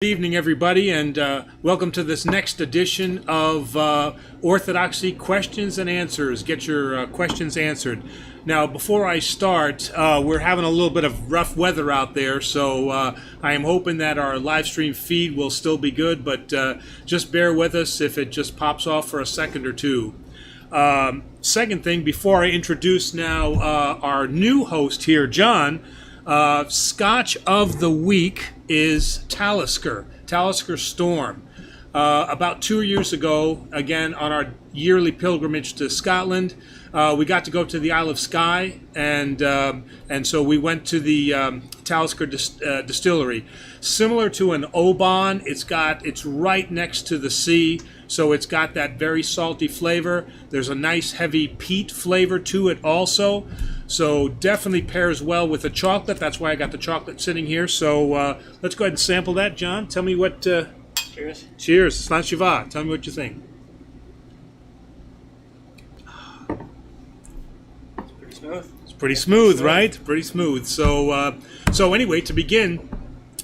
Good evening, everybody, and welcome to this next edition of Orthodoxy Questions and Answers. Get your questions answered. Now, before I start, we're having a little bit of rough weather out there, so I am hoping that our live stream feed will still be good, but just bear with us if it just pops off for a second or two. Second thing, before I introduce now our new host here, John, Scotch of the Week is Talisker Storm. About 2 years ago, again on our yearly pilgrimage to Scotland, we got to go to the Isle of Skye, and so we went to the Talisker distillery. Similar to an Oban, it's right next to the sea, so it's got that very salty flavor. There's a nice heavy peat flavor to it also. So definitely pairs well with the chocolate. That's why I got the chocolate sitting here. So let's go ahead and sample that, John. Tell me what... Cheers. Cheers. Slan Shiva. Tell me what you think. It's pretty smooth. It's pretty smooth, right? Pretty smooth. So anyway, to begin,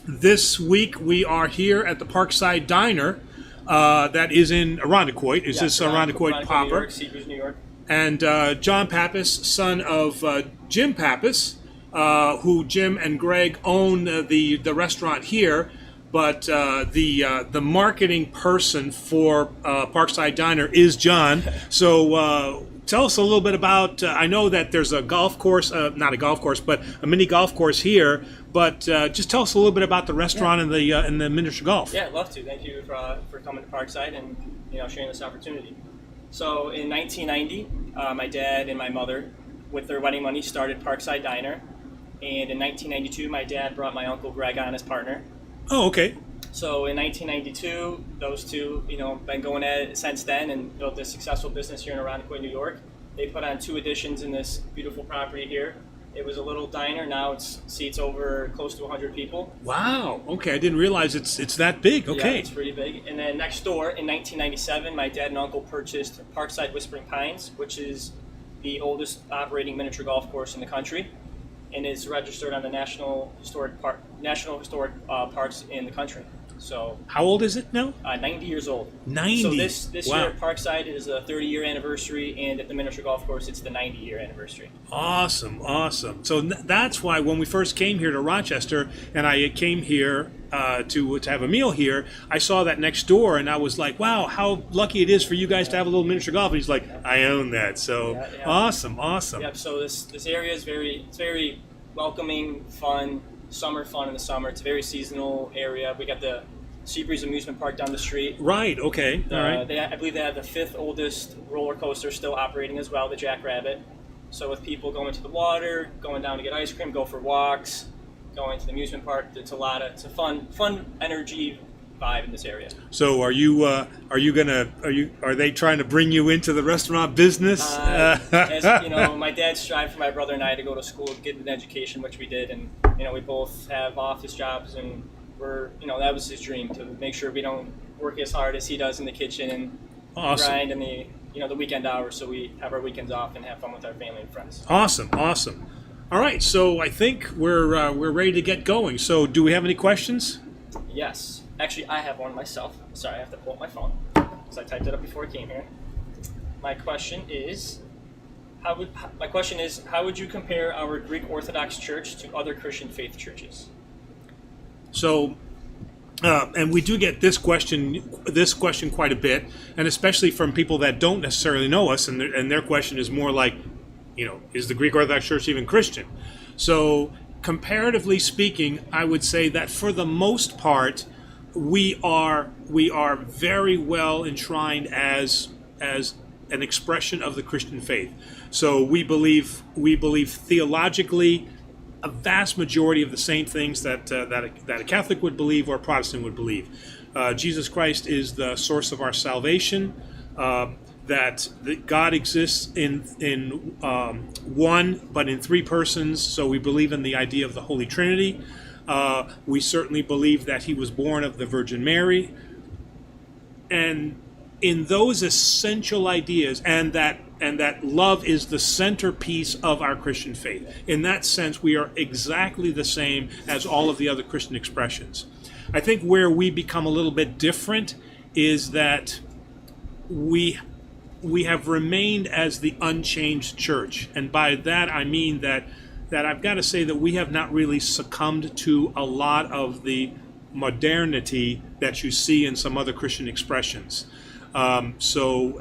this week we are here at the Parkside Diner that is in Irondequoit. Is this Irondequoit proper? New York, Seabreeze, New York. And John Pappas, son of Jim Pappas, who Jim and Greg own the restaurant here, but the marketing person for Parkside Diner is John. So tell us a little bit about, I know that there's a golf course, not a golf course, but a mini golf course here, but just tell us a little bit about the restaurant and the miniature golf. Yeah, I'd love to. Thank you for coming to Parkside and sharing this opportunity. So in 1990, my dad and my mother, with their wedding money, started Parkside Diner. And in 1992, my dad brought my uncle Greg on as partner. Oh, okay. So in 1992, those two, been going at it since then and built a successful business here in Irondequoit, New York. They put on 2 additions in this beautiful property here. It was a little diner. Now it seats over close to 100 people. Wow. Okay, I didn't realize it's that big. Okay. Yeah, it's pretty big. And then next door, in 1997, my dad and uncle purchased Parkside Whispering Pines, which is the oldest operating miniature golf course in the country, and is registered on the National Historic Parks in the country. So, how old is it now? 90 years old. 90. So this Wow. year at Parkside is a 30-year anniversary, and at the miniature golf course, it's the 90-year anniversary. Awesome. So that's why when we first came here to Rochester, and I came here to have a meal here, I saw that next door, and I was like, wow, how lucky it is for you guys to have a little miniature golf. And he's like, I own that. So Yeah. awesome. Yep. So this area is very welcoming, fun. Summer fun in the summer. It's a very seasonal area. We got the Seabreeze amusement park down the street. Right. Okay. All right. I believe they have the 5th oldest roller coaster still operating as well, the Jackrabbit. So with people going to the water, going down to get ice cream, go for walks, going to the amusement park, it's a fun energy vibe in this area. So are they trying to bring you into the restaurant business? As my dad strived for my brother and I to go to school, get an education, which we did, and we both have office jobs, and that was his dream, to make sure we don't work as hard as he does in the kitchen and Awesome. grind in the weekend hours, so we have our weekends off and have fun with our family and friends. Awesome. All right. So I think we're ready to get going. So do we have any questions? Yes. Actually, I have one myself. Sorry, I have to pull up my phone because I typed it up before I came here. My question is, how would you compare our Greek Orthodox Church to other Christian faith churches? So, and we do get this question quite a bit, and especially from people that don't necessarily know us, and their question is more like, is the Greek Orthodox Church even Christian? So, comparatively speaking, I would say that for the most part, we are very well enshrined as an expression of the Christian faith. So we believe theologically a vast majority of the same things that a Catholic would believe or a Protestant would believe. Jesus Christ is the source of our salvation. That God exists in one, but in 3 persons. So we believe in the idea of the Holy Trinity. We certainly believe that he was born of the Virgin Mary. And in those essential ideas, and that love is the centerpiece of our Christian faith. In that sense, we are exactly the same as all of the other Christian expressions. I think where we become a little bit different is that we have remained as the unchanged church. And by that I mean that I've got to say that we have not really succumbed to a lot of the modernity that you see in some other Christian expressions. So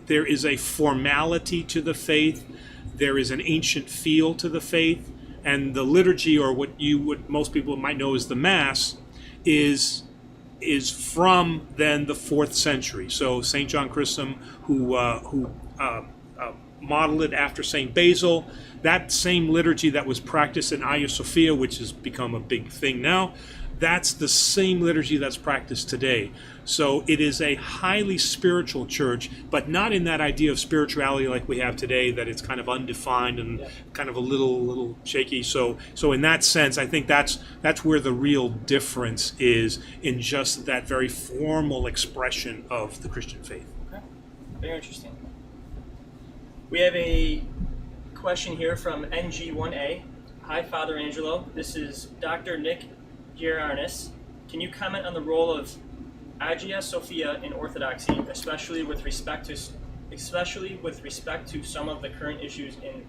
there is a formality to the faith. There is an ancient feel to the faith. And the liturgy, or what most people might know as the Mass, is from then the 4th century. So St. John Chrysostom, who modeled it after St. Basil, that same liturgy that was practiced in Hagia Sophia, which has become a big thing now, that's the same liturgy that's practiced today. So it is a highly spiritual church, but not in that idea of spirituality like we have today, that it's kind of undefined and kind of a little shaky. So in that sense, I think that's where the real difference is, in just that very formal expression of the Christian faith. Okay, very interesting. We have a question here from NG1A. Hi, Father Angelo. This is Dr. Nick Giarnis. Can you comment on the role of Hagia Sophia in Orthodoxy, especially with respect to some of the current issues in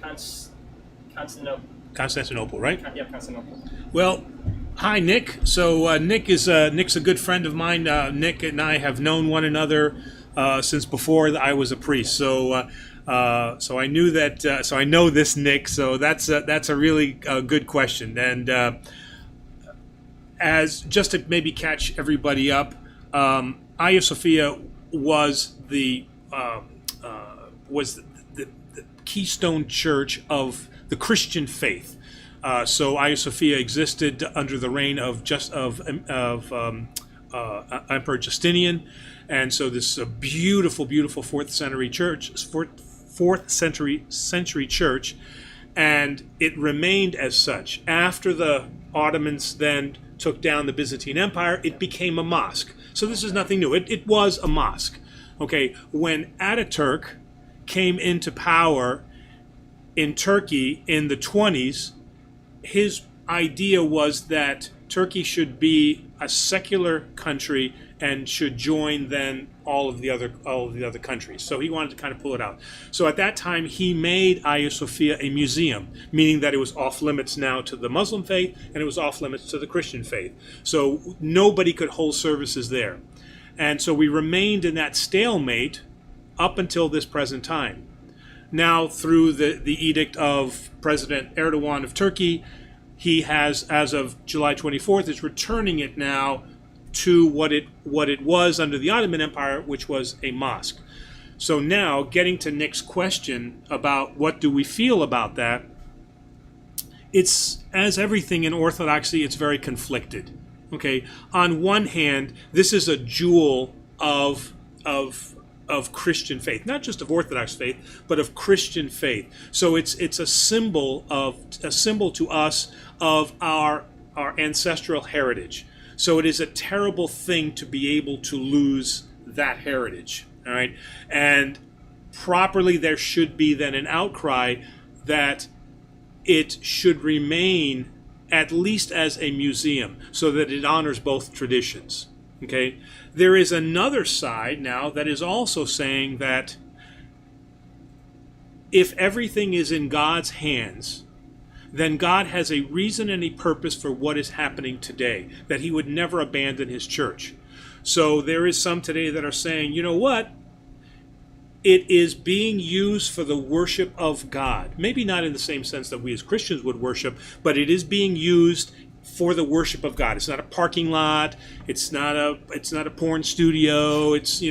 Constantinople? Constantinople, right? Yeah, Constantinople. Well, hi, Nick. So Nick's a good friend of mine. Nick and I have known one another since before I was a priest. So I knew that. So I know this Nick. So that's a really good question. And as just to maybe catch everybody up, Hagia Sophia was the keystone church of the Christian faith. So Hagia Sophia existed under the reign of Emperor Justinian, and so this beautiful 4th century church, and it remained as such. After the Ottomans then took down the Byzantine Empire, it became a mosque. So this is nothing new. It was a mosque. Okay, when Ataturk came into power in Turkey in the 20s, his idea was that Turkey should be a secular country and should join then all of the other countries. So he wanted to kind of pull it out. So at that time, he made Hagia Sophia a museum, meaning that it was off limits now to the Muslim faith and it was off limits to the Christian faith. So nobody could hold services there. And so we remained in that stalemate up until this present time. Now, through the edict of President Erdogan of Turkey, he has, as of July 24th, is returning it now to what it was under the Ottoman Empire, which was a mosque. So now, getting to Nick's question about what do we feel about that, it's, as everything in Orthodoxy, it's very conflicted. Okay, on one hand, this is a jewel of Christian faith, not just of Orthodox faith, but of Christian faith. So it's a symbol to us of our ancestral heritage. So it is a terrible thing to be able to lose that heritage. All right, and properly there should be then an outcry that it should remain at least as a museum, so that it honors both traditions. Okay, there is another side now that is also saying that if everything is in God's hands, then God has a reason and a purpose for what is happening today, that he would never abandon his church. So there is some today that are saying, you know what? It is being used for the worship of God. Maybe not in the same sense that we as Christians would worship, but it is being used for the worship of God. It's not a parking lot. It's not a porn studio. It's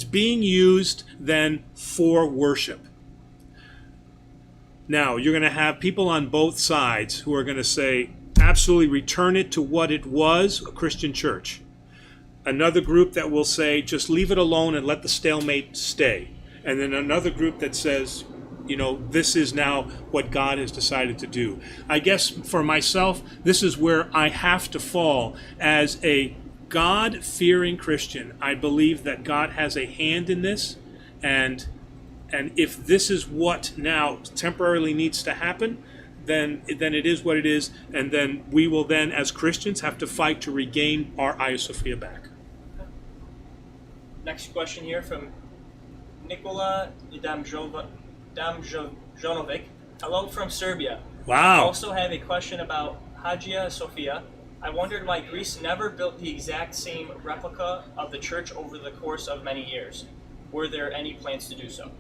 being used then for worship. Now, you're going to have people on both sides who are going to say, absolutely return it to what it was, a Christian church. Another group that will say, just leave it alone and let the stalemate stay. And then another group that says, this is now what God has decided to do. I guess for myself, this is where I have to fall as a God-fearing Christian. I believe that God has a hand in this, and if this is what now temporarily needs to happen, then it is what it is, and then we will then, as Christians, have to fight to regain our Hagia Sophia back. Next question here from Nikola Damjanovic. Hello from Serbia. Wow. I also have a question about Hagia Sophia. I wondered why Greece never built the exact same replica of the church over the course of many years. Were there any plans to do so?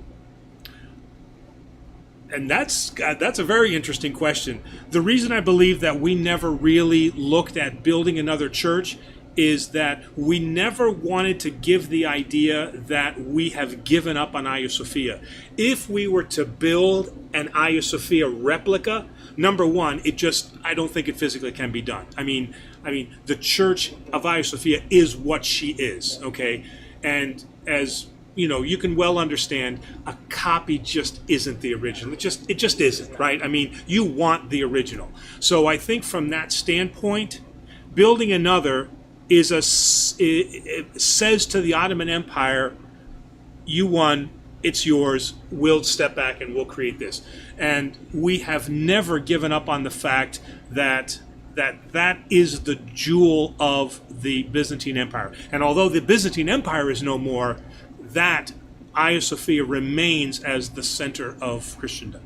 And that's a very interesting question. The reason I believe that we never really looked at building another church is that we never wanted to give the idea that we have given up on Hagia Sophia. If we were to build an Hagia Sophia replica, number one, I don't think it physically can be done. I mean, the Church of Hagia Sophia is what she is, okay? And as you can well understand, a copy just isn't the original. It just isn't, right? I mean, you want the original. So I think from that standpoint, building another it says to the Ottoman Empire, you won, it's yours, we'll step back and we'll create this. And we have never given up on the fact that is the jewel of the Byzantine Empire. And although the Byzantine Empire is no more, that Hagia Sophia remains as the center of Christendom.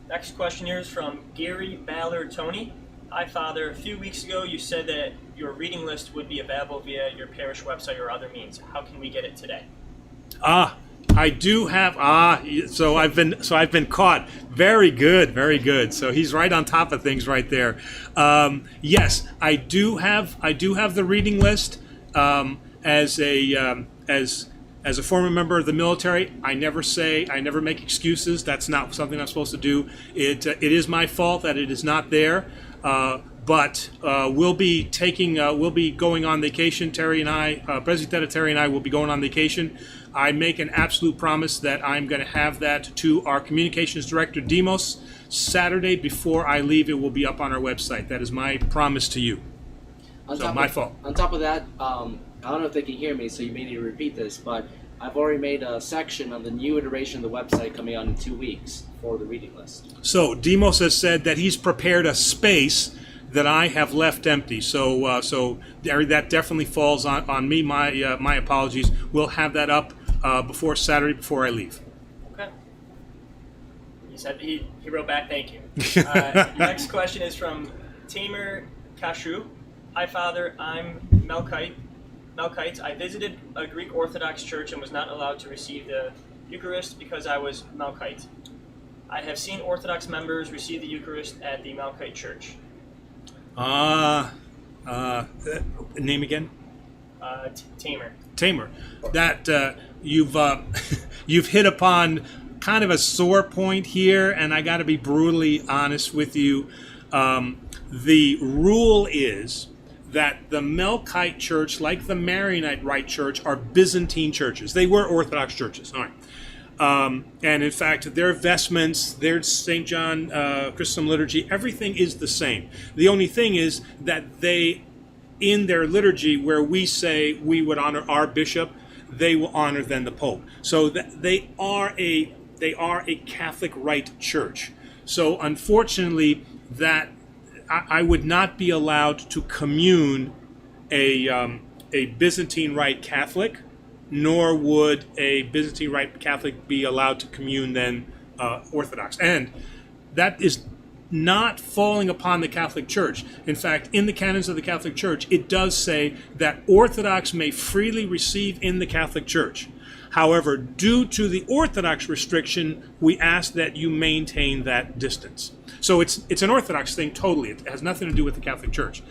Next question here is from Gary Ballard Tony. Hi, Father. A few weeks ago, you said that your reading list would be available via your parish website or other means. How can we get it today? I do have. So I've been caught. Very good, very good. So he's right on top of things right there. Yes, I do have the reading list. As a former member of the military, I never make excuses. That's not something I'm supposed to do. It is my fault that it is not there. But we'll be going on vacation. Terry and I, President Terry and I, will be going on vacation. I make an absolute promise that I'm going to have that to our communications director, Demos, Saturday before I leave. It will be up on our website. That is my promise to you. My fault. On top of that, I don't know if they can hear me, so you may need to repeat this, but I've already made a section on the new iteration of the website coming out in 2 weeks for the reading list. So Demos has said that he's prepared a space that I have left empty. So that definitely falls on me. My apologies. We'll have that up before Saturday, before I leave. Okay. He said he wrote back, thank you. Next question is from Tamer Kashu. Hi, Father. I'm Melkite. I visited a Greek Orthodox church and was not allowed to receive the Eucharist because I was Melkite. I have seen Orthodox members receive the Eucharist at the Melkite church. Name again? Tamer. That you've hit upon kind of a sore point here, and I got to be brutally honest with you. The rule is that the Melkite church, like the Maronite Rite church, are Byzantine churches. They were Orthodox churches. All right. And in fact, their vestments, their St. John Chrysostom liturgy, everything is the same. The only thing is that they, in their liturgy, where we say we would honor our bishop, they will honor then the Pope. So they are a Catholic Rite church. So unfortunately, that I would not be allowed to commune a Byzantine Rite Catholic, nor would a Byzantine Rite Catholic be allowed to commune then Orthodox. And that is not falling upon the Catholic Church. In fact, in the canons of the Catholic Church, it does say that Orthodox may freely receive in the Catholic Church. However, due to the Orthodox restriction, we ask that you maintain that distance. So it's an Orthodox thing totally. It has nothing to do with the Catholic Church.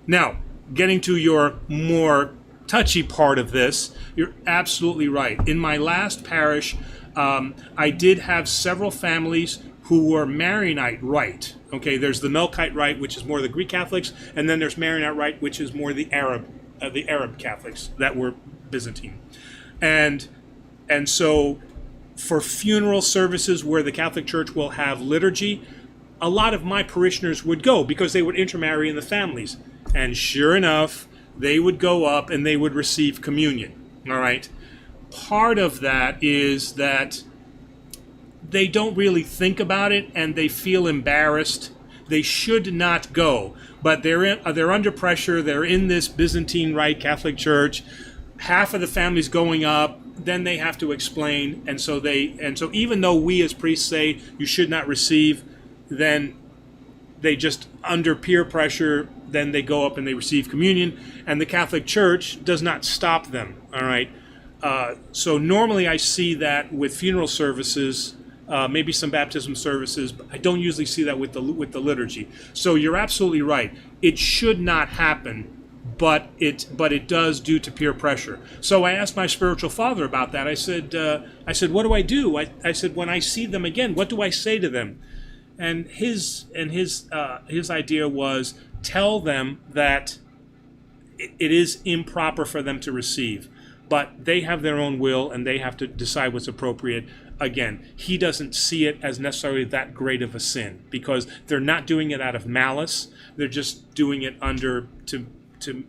Now, getting to your more touchy part of this, you're absolutely right. In my last parish, I did have several families who were Maronite Rite. Okay, there's the Melkite Rite, which is more the Greek Catholics, and then there's Maronite Rite, which is more the Arab Catholics that were Byzantine. And so for funeral services where the Catholic Church will have liturgy, a lot of my parishioners would go because they would intermarry in the families. And sure enough, they would go up and they would receive communion. All right. Part of that is that they don't really think about it and they feel embarrassed. They should not go, but they're under pressure. They're in this Byzantine Rite Catholic Church. Half of the family's going up. Then they have to explain, and so even though we as priests say you should not receive, then they just under peer pressure. Then they go up and they receive communion, and the Catholic Church does not stop them. All right. So normally I see that with funeral services. Maybe some baptism services, but I don't usually see that with the liturgy. So you're absolutely right. It should not happen, but it does due to peer pressure. So I asked my spiritual father about that. I said, what do I do? I said, when I see them again, what do I say to them? And his idea was, tell them that it is improper for them to receive, but they have their own will and they have to decide what's appropriate. Again, he doesn't see it as necessarily that great of a sin because they're not doing it out of malice. They're just doing it to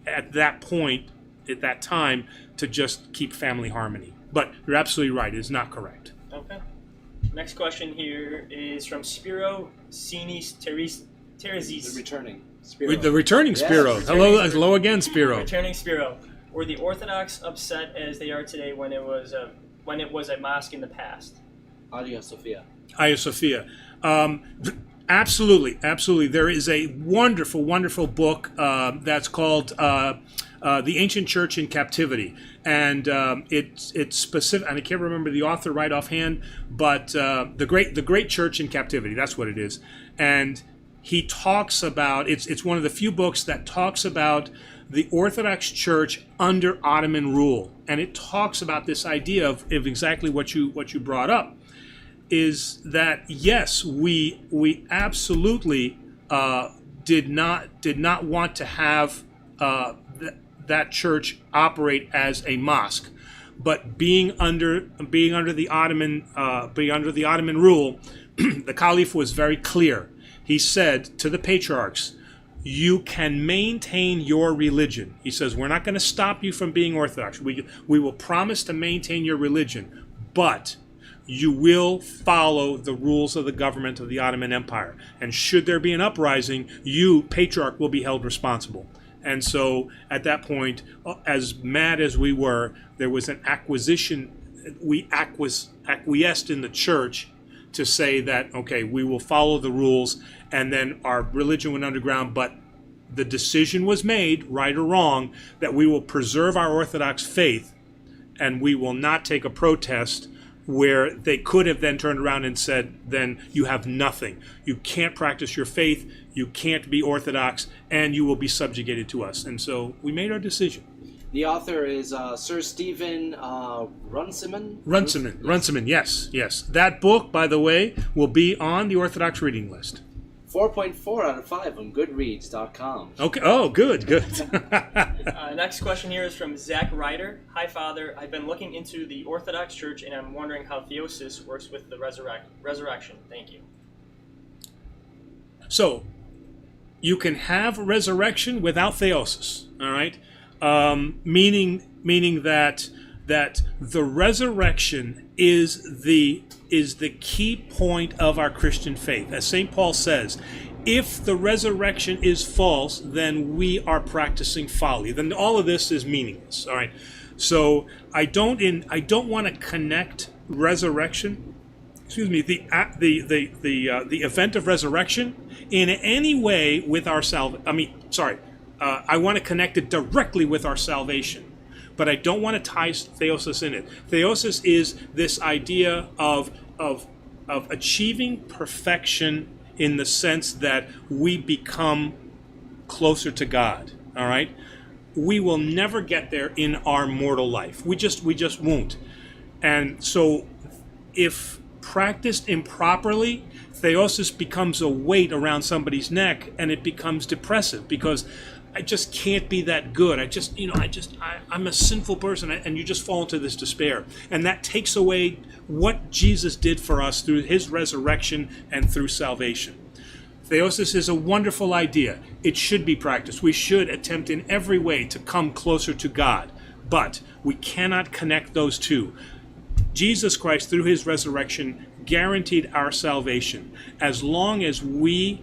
at that point, at that time, to just keep family harmony. But you're absolutely right. It's not correct. Okay. Next question here is from Spiro Sinis Teresis. The returning Spiro. The returning Spiro. Yes. Hello again, Spiro. Returning Spiro. Were the Orthodox upset as they are today when it was a mosque in the past? Hagia Sophia. Hagia Sophia. Absolutely. There is a wonderful book that's called The Ancient Church in Captivity. And it's specific, and I can't remember the author right offhand, but the Great Church in Captivity, that's what it is. And he talks about, it's one of the few books that talks about the Orthodox Church under Ottoman rule. And it talks about this idea of exactly what you brought up, is that yes, we absolutely did not want to have that church operate as a mosque, but being under the Ottoman rule, the Caliph was very clear. He said to the patriarchs, you can maintain your religion. He says, we're not going to stop you from being Orthodox. We will promise to maintain your religion, but you will follow the rules of the government of the Ottoman Empire. And should there be an uprising, you, patriarch, will be held responsible. And so at that point, as mad as we were, there was an acquiesced in the church to say that, okay, we will follow the rules, and then our religion went underground, but the decision was made, right or wrong, that we will preserve our Orthodox faith, and we will not take a protest where they could have then turned around and said, then you have nothing. You can't practice your faith, you can't be Orthodox, and you will be subjugated to us. And so we made our decision. The author is Sir Stephen Runciman? Runciman, yes. That book, by the way, will be on the Orthodox reading list. 4.4 out of 5 on Goodreads.com. Okay. Oh, good. Next question here is from Zach Ryder. Hi, Father. I've been looking into the Orthodox Church, and I'm wondering how theosis works with the resurrection. Thank you. So, you can have resurrection without theosis. All right, meaning that the resurrection is the key point of our Christian faith. As St. Paul says, if the resurrection is false, then we are practicing folly. Then all of this is meaningless. All right. So I don't want to connect resurrection, the event of resurrection in any way with our I want to connect it directly with our salvation. But I don't want to tie theosis in it. Theosis is this idea of achieving perfection in the sense that we become closer to God. All right, we will never get there in our mortal life. We just won't. And so, if practiced improperly, theosis becomes a weight around somebody's neck, and it becomes depressive because I just can't be that good. I'm a sinful person, and you just fall into this despair. And that takes away what Jesus did for us through his resurrection and through salvation. Theosis is a wonderful idea. It should be practiced. We should attempt in every way to come closer to God. But we cannot connect those two. Jesus Christ, through his resurrection, guaranteed our salvation as long as we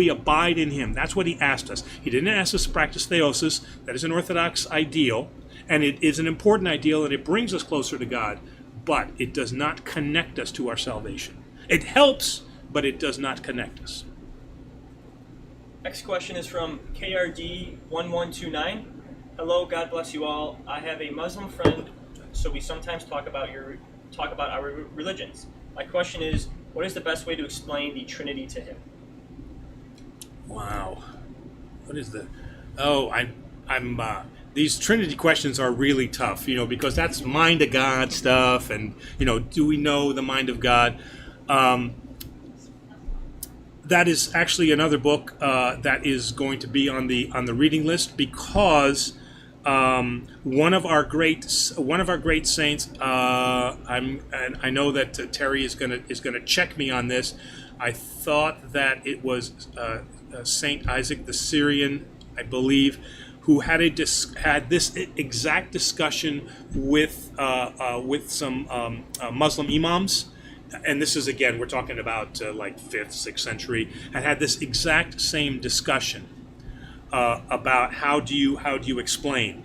abide in him. That's what he asked us. He didn't ask us to practice theosis. That is an Orthodox ideal, and it is an important ideal, and it brings us closer to God, but it does not connect us to our salvation. It helps, but it does not connect us. Next question is from KRD1129. Hello, God bless you all. I have a Muslim friend, so we sometimes talk about our religions. My question is, what is the best way to explain the Trinity to him? Wow. What is the... Oh, these Trinity questions are really tough, because that's mind of God stuff, and, do we know the mind of God? That is actually another book that is going to be on the reading list, because one of our great saints. I know that Terry is gonna check me on this. I thought that it was Saint Isaac the Syrian, I believe, who had this exact discussion with some Muslim imams. And this is, again, we're talking about like 5th, 6th century, and had this exact same discussion about how do you explain.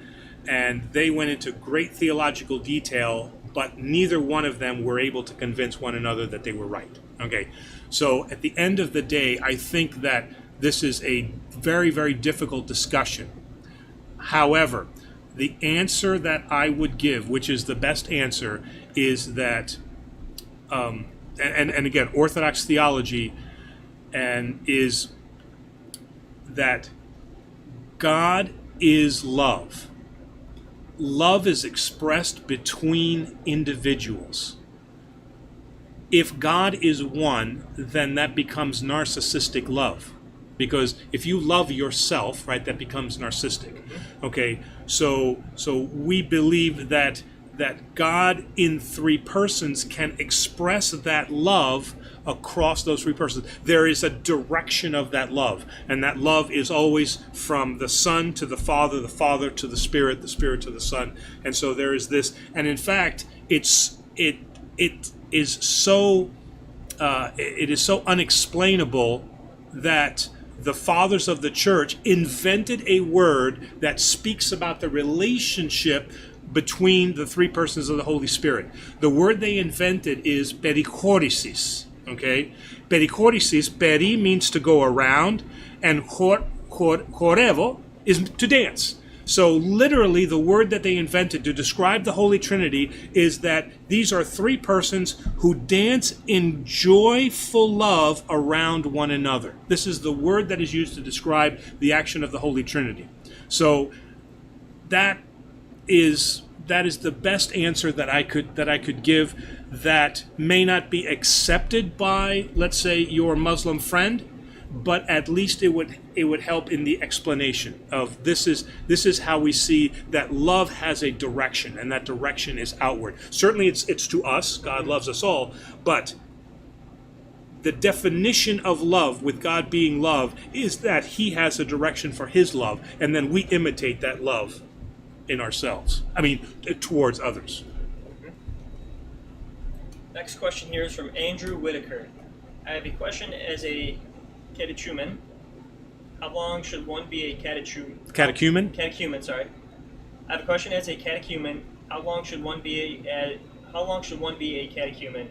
And they went into great theological detail, but neither one of them were able to convince one another that they were right. Okay, so at the end of the day, I think that this is a very, very difficult discussion. However, the answer that I would give, which is the best answer, is that and again, Orthodox theology, and is that God is love. Love is expressed between individuals. If God is one, then that becomes narcissistic love. Because if you love yourself, right, that becomes narcissistic. Okay, so we believe that God in three persons can express that love across those three persons. There is a direction of that love, and that love is always from the Son to the Father to the Spirit to the Son. And so there is this, and in fact, it is so unexplainable that the fathers of the church invented a word that speaks about the relationship between the three persons of the Holy Spirit. The word they invented is perichoresis. Okay, perichoresis. Peri means to go around, and chorevo is to dance. So literally, the word that they invented to describe the Holy Trinity is that these are three persons who dance in joyful love around one another. This is the word that is used to describe the action of the Holy Trinity. So that is the best answer that I could give, that may not be accepted by, let's say, your Muslim friend, but at least it would help in the explanation of this is how we see that love has a direction, and that direction is outward. Certainly it's to us, God loves us all, but the definition of love, with God being love, is that he has a direction for his love, and then we imitate that love in ourselves. Towards others. Next question here is from Andrew Whitaker. I have a question as a catechumen. How long should one be a catechumen? Catechumen, sorry. I have a question as a catechumen. How long should one be a catechumen?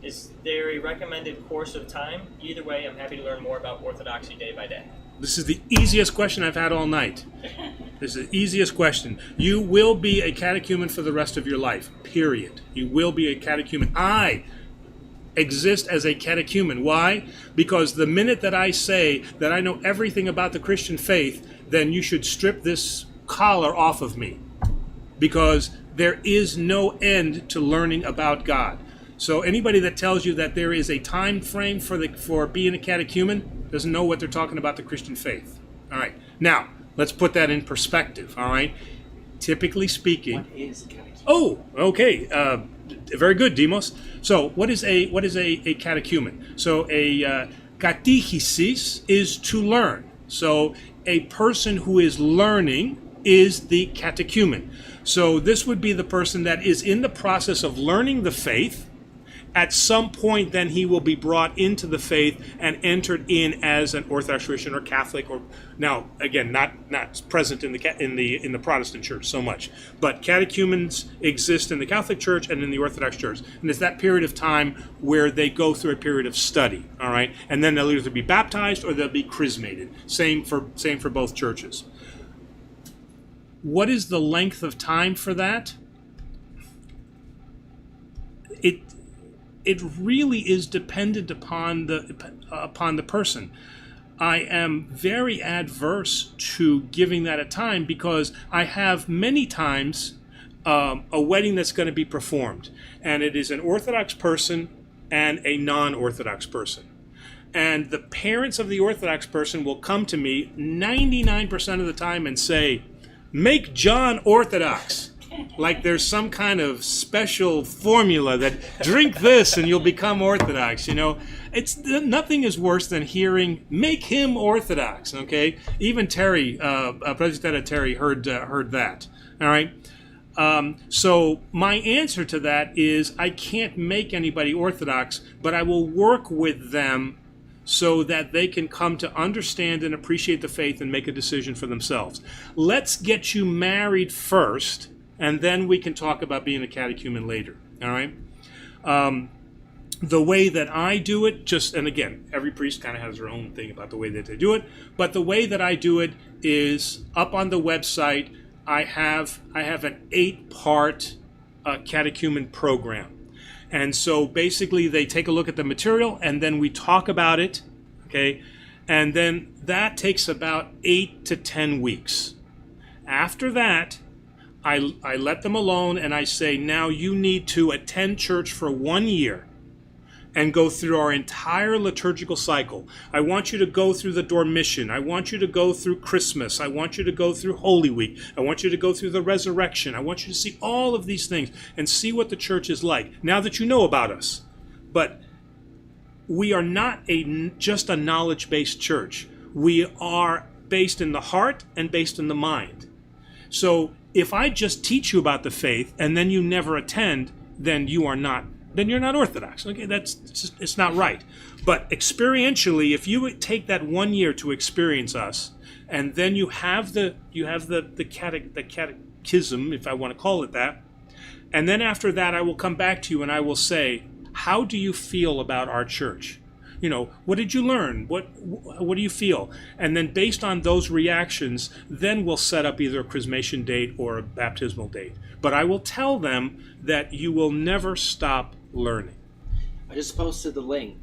Is there a recommended course of time? Either way, I'm happy to learn more about Orthodoxy day by day. This is the easiest question I've had all night. This is the easiest question. You will be a catechumen for the rest of your life, period. You will be a catechumen. I exist as a catechumen. Why? Because the minute that I say that I know everything about the Christian faith, then you should strip this collar off of me. Because there is no end to learning about God. So anybody that tells you that there is a time frame for being a catechumen doesn't know what they're talking about the Christian faith. All right. Now, let's put that in perspective. All right. Typically speaking. What is a catechumen? Oh, okay. Very good, Demos. So, what is a catechumen? So, a catechesis is to learn. So, a person who is learning is the catechumen. So, this would be the person that is in the process of learning the faith, at some point, then he will be brought into the faith and entered in as an Orthodox Christian or Catholic. Or now, again, not present in the Protestant Church so much, but catechumens exist in the Catholic Church and in the Orthodox Church, and it's that period of time where they go through a period of study. All right, and then they'll either be baptized or they'll be chrismated. Same for both churches. What is the length of time for that? It really is dependent upon the person. I am very adverse to giving that a time because I have many times a wedding that's going to be performed, and it is an Orthodox person and a non-Orthodox person. And the parents of the Orthodox person will come to me 99% of the time and say, "Make John Orthodox." Like there's some kind of special formula that drink this and you'll become Orthodox. It's nothing is worse than hearing "make him Orthodox." Okay, even Terry, President Terry, heard that. All right. So my answer to that is I can't make anybody Orthodox, but I will work with them so that they can come to understand and appreciate the faith and make a decision for themselves. Let's get you married first, and then we can talk about being a catechumen later, all right? The way that I do it, and again, every priest kind of has their own thing about the way that they do it, but the way that I do it is up on the website. I have an 8-part catechumen program. And so basically they take a look at the material and then we talk about it, okay? And then that takes about 8 to 10 weeks. After that, I let them alone and I say, now you need to attend church for 1 year and go through our entire liturgical cycle. I want you to go through the Dormition. I want you to go through Christmas. I want you to go through Holy Week. I want you to go through the Resurrection. I want you to see all of these things and see what the church is like now that you know about us. But we are not just a knowledge-based church. We are based in the heart and based in the mind. So if I just teach you about the faith and then you never attend, then you're not Orthodox. Okay, it's not right. But experientially, if you take that 1 year to experience us, and then you have the catechism, if I want to call it that, and then after that I will come back to you and I will say, how do you feel about our church? What did you learn? What do you feel? And then based on those reactions, then we'll set up either a chrismation date or a baptismal date. But I will tell them that you will never stop learning. I just posted the link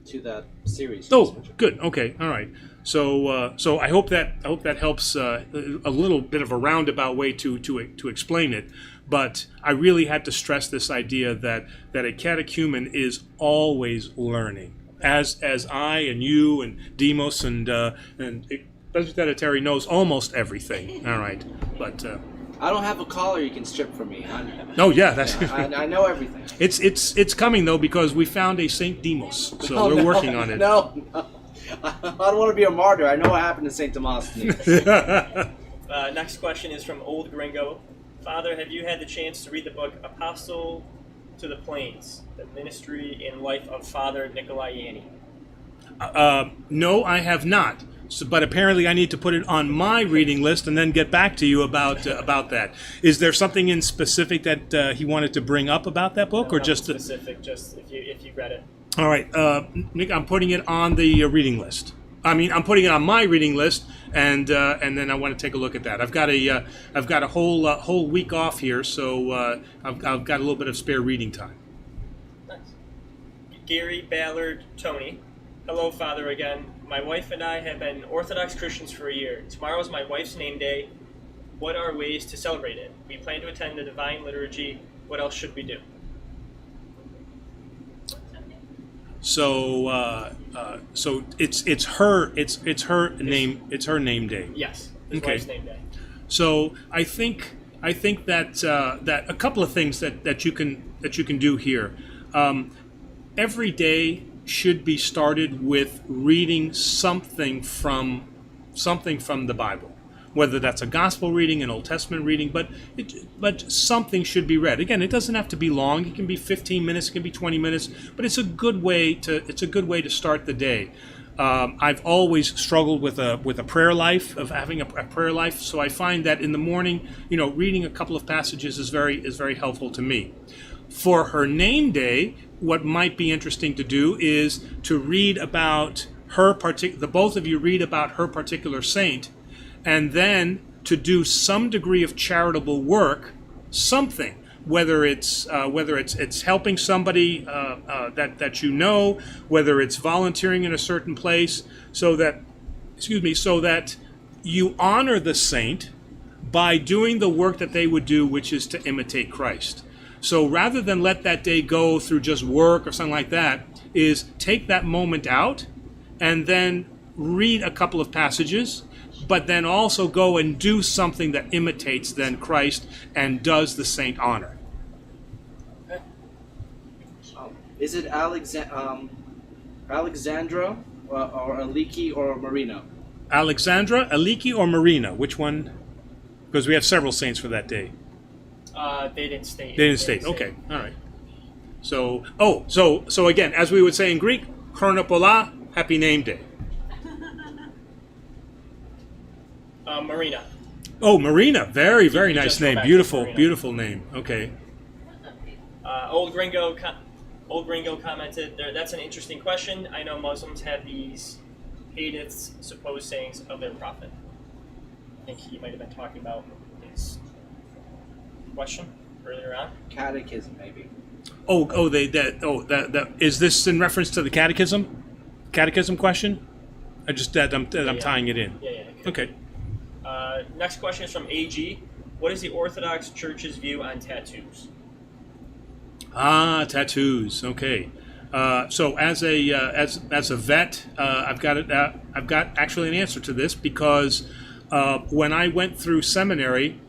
to that series. Oh, good. Okay. All right. So I hope that helps a little bit of a roundabout way to explain it. But I really had to stress this idea that a catechumen is always learning. As I and you and Demos and President Terry knows almost everything. All right. But I don't have a collar you can strip from me. Oh yeah, that's. I know everything. It's coming though because we found a Saint Demos, so we're working on it. No, I don't want to be a martyr. I know what happened to Saint Demosthenes. Next question is from Old Gringo. Father, have you had the chance to read the book Apostle to the Plains, the Ministry and Life of Father Nikolai Yanni? No, I have not. But apparently I need to put it on my reading list and then get back to you about that. Is there something in specific that he wanted to bring up about that book, or just specific? Just if you read it. All right, Nick, I'm putting it on the reading list. I'm putting it on my reading list, and then I want to take a look at that. I've got a whole week off here, so I've got a little bit of spare reading time. Nice. Gary Ballard Tony. Hello, Father, again. My wife and I have been Orthodox Christians for a year. Tomorrow is my wife's name day. What are ways to celebrate it? We plan to attend the Divine Liturgy. What else should we do? So it's her name day. Yes, his Okay. wife's name day. So I think that a couple of things that you can do here. Every day should be started with reading something from the Bible. whether that's a gospel reading, an Old Testament reading, but something should be read. Again, it doesn't have to be long. It can be 15 minutes, it can be 20 minutes, but it's a good way to start the day. I've always struggled with a prayer life, of having a prayer life, so I find that in the morning, reading a couple of passages is very helpful to me. For her name day, what might be interesting to do is to read about the both of you read about her particular saint, and then to do some degree of charitable work, something. Whether it's helping somebody that you know, whether it's volunteering in a certain place, so that you honor the saint by doing the work that they would do, which is to imitate Christ. So rather than let that day go through just work or something like that, is take that moment out and then read a couple of passages, but then also go and do something that imitates then Christ and does the saint honor. Is it Alexandra or Aliki or Marina? Alexandra, Aliki, or Marina? Which one? Because we have several saints for that day. They didn't state. They didn't state. Okay, all right. So again, as we would say in Greek, chronopola, happy name day. Marina. Oh, Marina, very nice just go name. back to Beautiful, Marina. beautiful name. Okay. Old Gringo commented, that's an interesting question. I know Muslims have these hadiths, supposed sayings of their prophet. I think he might have been talking about his question earlier on. Catechism, maybe. That is this in reference to the catechism? Catechism question? I'm tying it in. Yeah. Okay. Next question is from AG. What is the Orthodox Church's view on tattoos? Tattoos. Okay. So as a vet, I've got actually an answer to this, because when I went through seminary,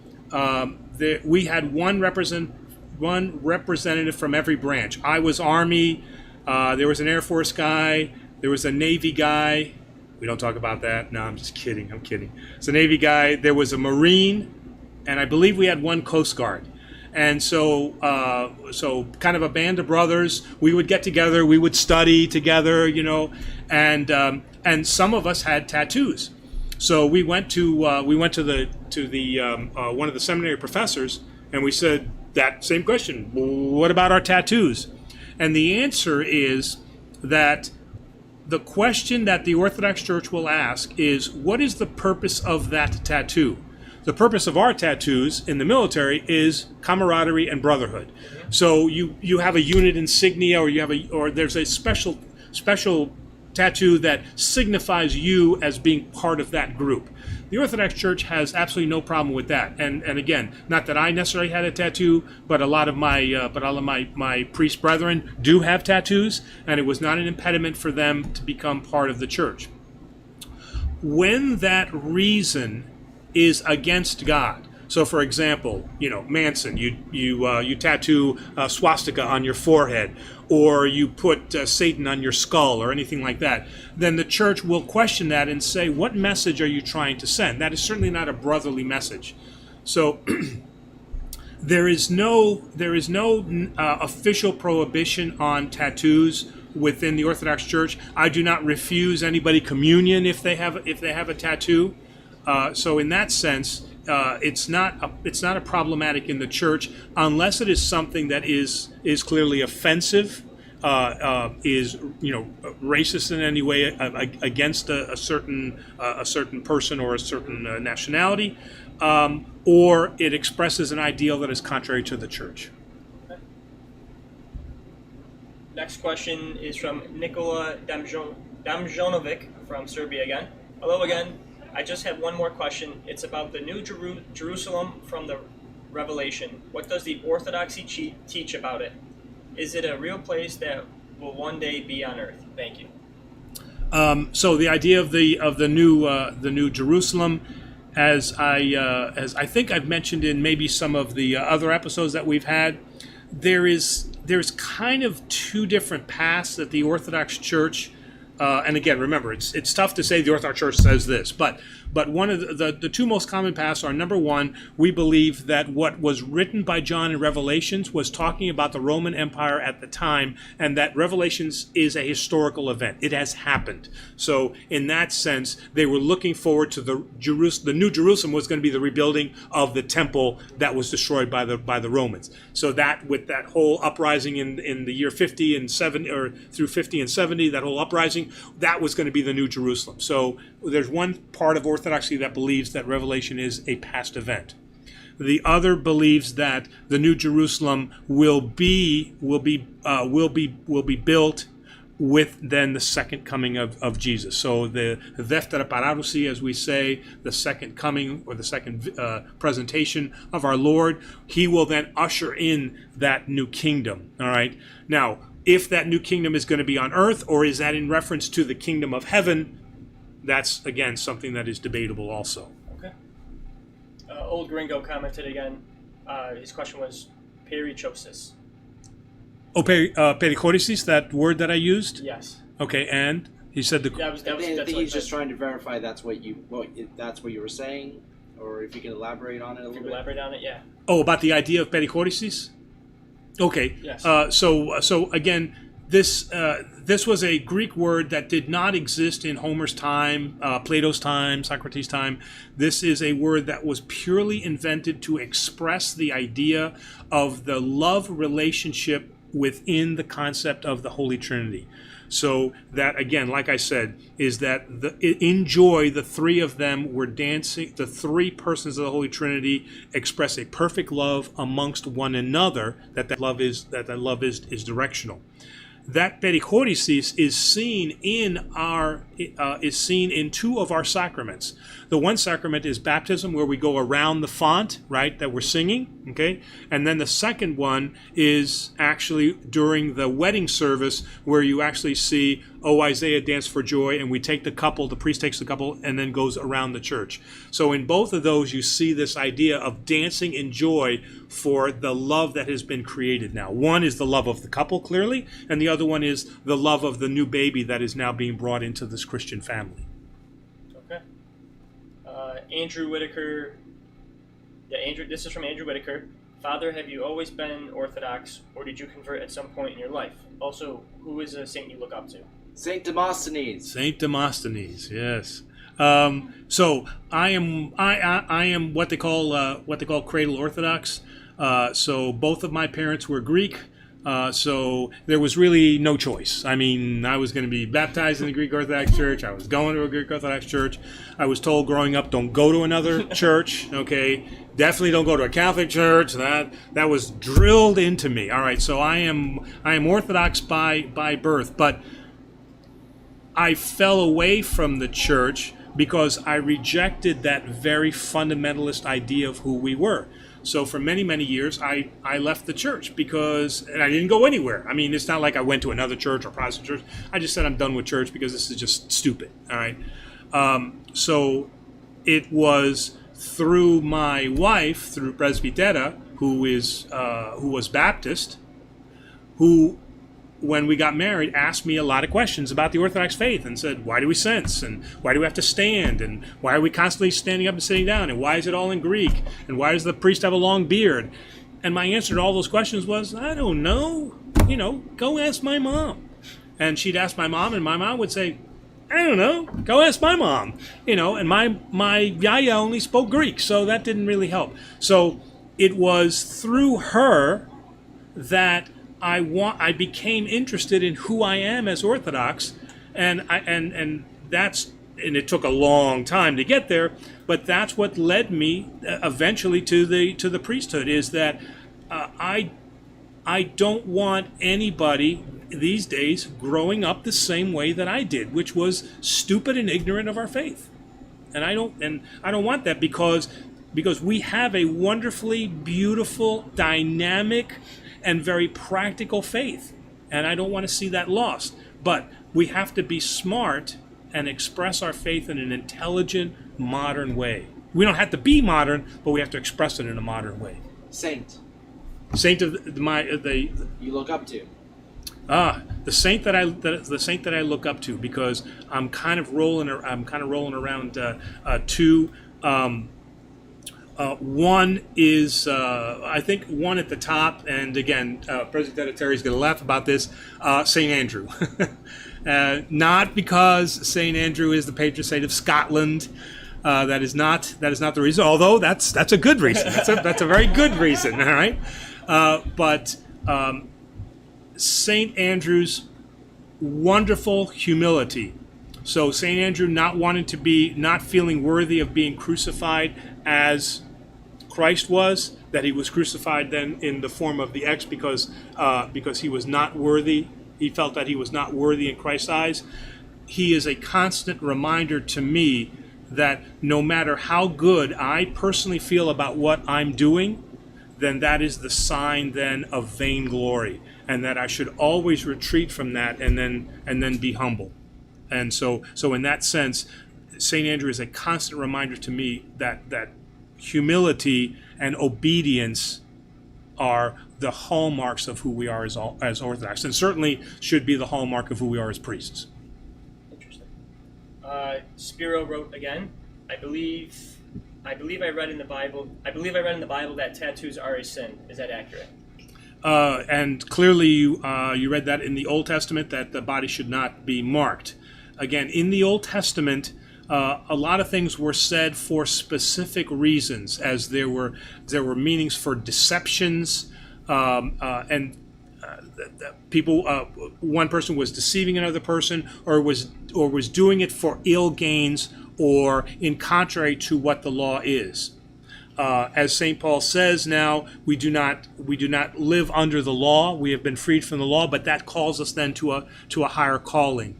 we had one representative from every branch. I was Army. There was an Air Force guy. There was a Navy guy. We don't talk about that. No, I'm just kidding. I'm kidding. It's a Navy guy. There was a Marine, and I believe we had one Coast Guard. And so kind of a band of brothers. We would get together. We would study together, and some of us had tattoos. So we went to the one of the seminary professors, and we said that same question. What about our tattoos? And the answer is that the question that the Orthodox Church will ask is, what is the purpose of that tattoo? The purpose of our tattoos in the military is camaraderie and brotherhood. So you have a unit insignia, or there's a special tattoo that signifies you as being part of that group. The Orthodox Church has absolutely no problem with that. And again, not that I necessarily had a tattoo, but a lot of my priest brethren do have tattoos, and it was not an impediment for them to become part of the church. When that reason is against God. So, for example, Manson, you tattoo a swastika on your forehead, or you put Satan on your skull, or anything like that. Then the church will question that and say, "What message are you trying to send?" That is certainly not a brotherly message. So, there is no official prohibition on tattoos within the Orthodox Church. I do not refuse anybody communion if they have a tattoo. So in that sense, it's not a problematic in the church, unless it is something that is clearly offensive, is racist in any way against a certain person or a certain nationality, or it expresses an ideal that is contrary to the church. Next question is from Nikola Damjanovic from Serbia again. Hello again. I just have one more question. It's about the New Jerusalem from the Revelation. What does the Orthodoxy teach about it? Is it a real place that will one day be on earth? Thank you. So the idea of the new Jerusalem, as I think I've mentioned in maybe some of the other episodes that we've had, there's kind of two different paths that the Orthodox Church. And again, remember, it's tough to say the Orthodox Church says this, but But one of the two most common paths are, number one, we believe that what was written by John in Revelations was talking about the Roman Empire at the time, and that Revelations is a historical event. It has happened. So in that sense, they were looking forward to the New Jerusalem was going to be the rebuilding of the temple that was destroyed by the Romans. So that with that whole uprising in the year 50 and 70, or through 50 and 70, that whole uprising, that was going to be the New Jerusalem. So there's one part of Orthodoxy that believes that Revelation is a past event. The other believes that the New Jerusalem will be built with then the second coming of Jesus. So the δεύτερη παράδοση, as we say, the second coming or the second presentation of our Lord, he will then usher in that new kingdom. All right. Now, if that new kingdom is going to be on earth, or is that in reference to the kingdom of heaven, that's, again, something that is debatable also. Okay. Old Gringo commented again. His question was perichosis. Oh, perichoresis, that word that I used? Yes. Okay, and he said I think he's just trying to verify that's what you were saying, or if you can elaborate on it a little bit. Elaborate on it, yeah. Oh, about the idea of perichoresis? Okay. Yes. So again, this was a Greek word that did not exist in Homer's time, Plato's time, Socrates' time. This is a word that was purely invented to express the idea of the love relationship within the concept of the Holy Trinity. So that, again, like I said, is that in joy, the three of them were dancing. The three persons of the Holy Trinity express a perfect love amongst one another. That love is directional. That perichoresis is seen in two of our sacraments. The one sacrament is baptism, where we go around the font, right, that we're singing, okay? And then the second one is actually during the wedding service, where you actually see, "Oh, Isaiah danced for joy," and we take the couple, the priest takes the couple, and then goes around the church. So in both of those, you see this idea of dancing in joy for the love that has been created now. One is the love of the couple, clearly, and the other one is the love of the new baby that is now being brought into this Christian family. Okay. Andrew Whitaker. Yeah, Andrew. This is from Andrew Whitaker. Father, have you always been Orthodox, or did you convert at some point in your life? Also, who is a saint you look up to? Saint Demosthenes. Saint Demosthenes, yes. So I am what they call cradle Orthodox. So both of my parents were Greek. So there was really no choice. I mean, I was going to be baptized in the Greek Orthodox Church. I was going to a Greek Orthodox Church. I was told growing up, don't go to another church, okay? Definitely don't go to a Catholic church. That was drilled into me. All right, so I am Orthodox by birth, but I fell away from the church because I rejected that very fundamentalist idea of who we were. So for many, many years, I left the church and I didn't go anywhere. I mean, it's not like I went to another church or Protestant church. I just said I'm done with church because this is just stupid, all right? So it was through my wife, through Presbytera, who was Baptist, who, when we got married, asked me a lot of questions about the Orthodox faith and said, why do we sense? And why do we have to stand? And why are we constantly standing up and sitting down? And why is it all in Greek? And why does the priest have a long beard? And my answer to all those questions was, I don't know. Go ask my mom. And she'd ask my mom, and my mom would say, I don't know. Go ask my mom. And my yaya only spoke Greek, so that didn't really help. So it was through her that I became interested in who I am as Orthodox, and it took a long time to get there, but that's what led me eventually to the priesthood. Is that I don't want anybody these days growing up the same way that I did, which was stupid and ignorant of our faith, and I don't want that because we have a wonderfully beautiful, dynamic, and very practical faith, and I don't want to see that lost. But we have to be smart and express our faith in an intelligent, modern way. We don't have to be modern, but we have to express it in a modern way. Saint of you look up to. The saint that I look up to, because I'm kind of rolling around two. One is, I think, one at the top, and again, President Terry is going to laugh about this, St. Andrew. Not because St. Andrew is the patron saint of Scotland. That is not the reason, although that's a good reason. That's a very good reason, all right? But St. Andrew's wonderful humility. So St. Andrew not feeling worthy of being crucified as Christ was, that he was crucified then in the form of the X because he was not worthy. He felt that he was not worthy in Christ's eyes. He is a constant reminder to me that no matter how good I personally feel about what I'm doing, then that is the sign then of vainglory, and that I should always retreat from that and then be humble. And so in that sense, St. Andrew is a constant reminder to me that humility and obedience are the hallmarks of who we are as Orthodox, and certainly should be the hallmark of who we are as priests. Interesting. Spiro wrote again. I believe I read in the Bible. I believe I read in the Bible that tattoos are a sin. Is that accurate? And clearly, you read that in the Old Testament, that the body should not be marked. Again, in the Old Testament, a lot of things were said for specific reasons, as there were meanings for deceptions, and people. One person was deceiving another person, or was doing it for ill gains, or in contrary to what the law is. As St. Paul says, now we do not live under the law. We have been freed from the law, but that calls us then to a higher calling.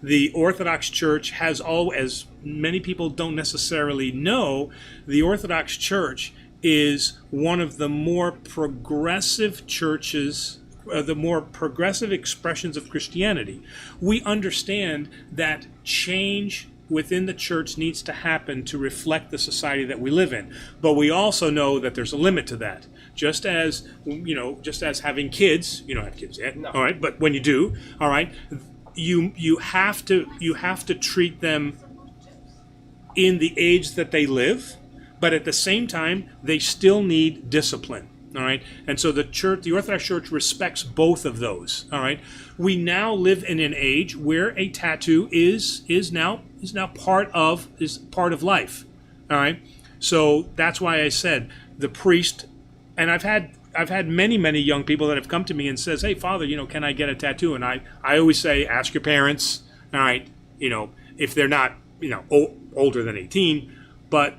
The Orthodox Church has as many people don't necessarily know, the Orthodox Church is one of the more progressive churches, the more progressive expressions of Christianity. We understand that change within the church needs to happen to reflect the society that we live in. But we also know that there's a limit to that. Just as having kids, you don't have kids yet, no. All right, but when you do, all right, you have to treat them in the age that they live, but at the same time they still need discipline. All right, and so the Orthodox Church respects both of those. All right, we now live in an age where a tattoo is now part of life. All right, so that's why I said the priest, and I've had many young people that have come to me and says, "Hey, Father, can I get a tattoo?" And I always say, ask your parents. All right, if they're not older than 18, but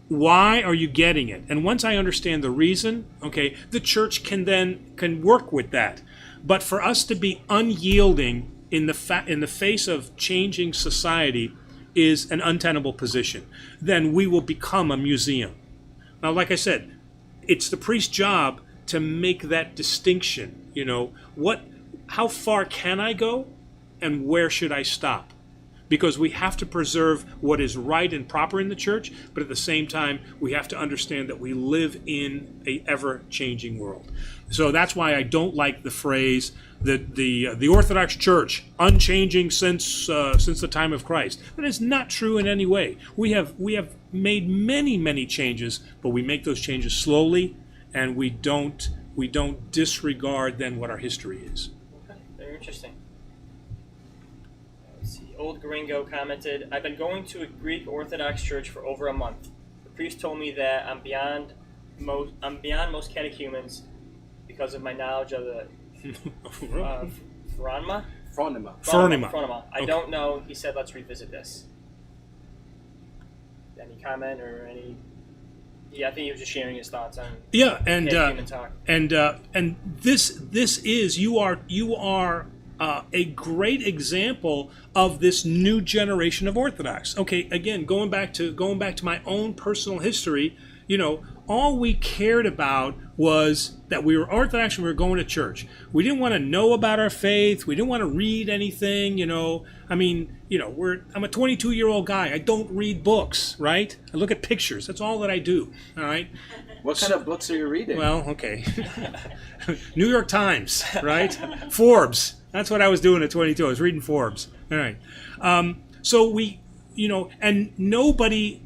why are you getting it? And once I understand the reason, okay, the church can work with that. But for us to be unyielding in the face of changing society is an untenable position. Then we will become a museum. Now, like I said, it's the priest's job to make that distinction. How far can I go, and where should I stop? Because we have to preserve what is right and proper in the church, but at the same time, we have to understand that we live in an ever-changing world. So that's why I don't like the phrase that the Orthodox Church unchanging since the time of Christ. That is not true in any way. We have made many changes, but we make those changes slowly, and we don't disregard then what our history is. Okay, very interesting. Old Gringo commented, I've been going to a Greek Orthodox church for over a month. The priest told me that I'm beyond most catechumens because of my knowledge of the phronema. I don't know. He said, let's revisit this. Any comment or any? Yeah, I think he was just sharing his thoughts on catechumen talk. And this is you are a great example of this new generation of Orthodox. Okay, again, going back to my own personal history, all we cared about was that we were Orthodox and we were going to church. We didn't want to know about our faith. We didn't want to read anything, I'm a 22-year-old guy. I don't read books, right? I look at pictures. That's all that I do, all right? What kind of books are you reading? Well, okay. New York Times, right? Forbes. That's what I was doing at 22. I was reading Forbes. All right. So we, and nobody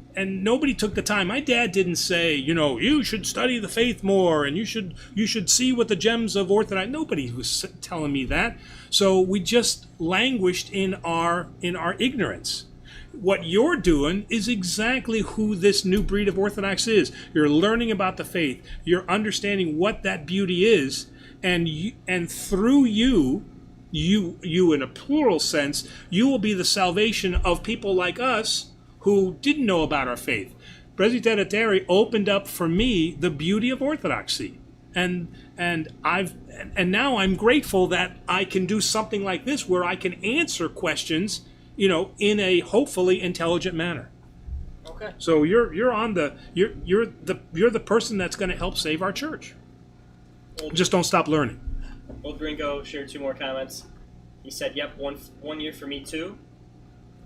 took the time. My dad didn't say, you should study the faith more and you should see what the gems of Orthodox. Nobody was telling me that. So we just languished in our ignorance. What you're doing is exactly who this new breed of Orthodox is. You're learning about the faith. You're understanding what that beauty is, and through you in a plural sense, you will be the salvation of people like us who didn't know about our faith. Presbytery opened up for me the beauty of Orthodoxy, and now I'm grateful that I can do something like this where I can answer questions, in a hopefully intelligent manner. Okay. So you're the person that's going to help save our church. Just don't stop learning. Old Gringo shared 2 more comments. He said, "Yep, one year for me too."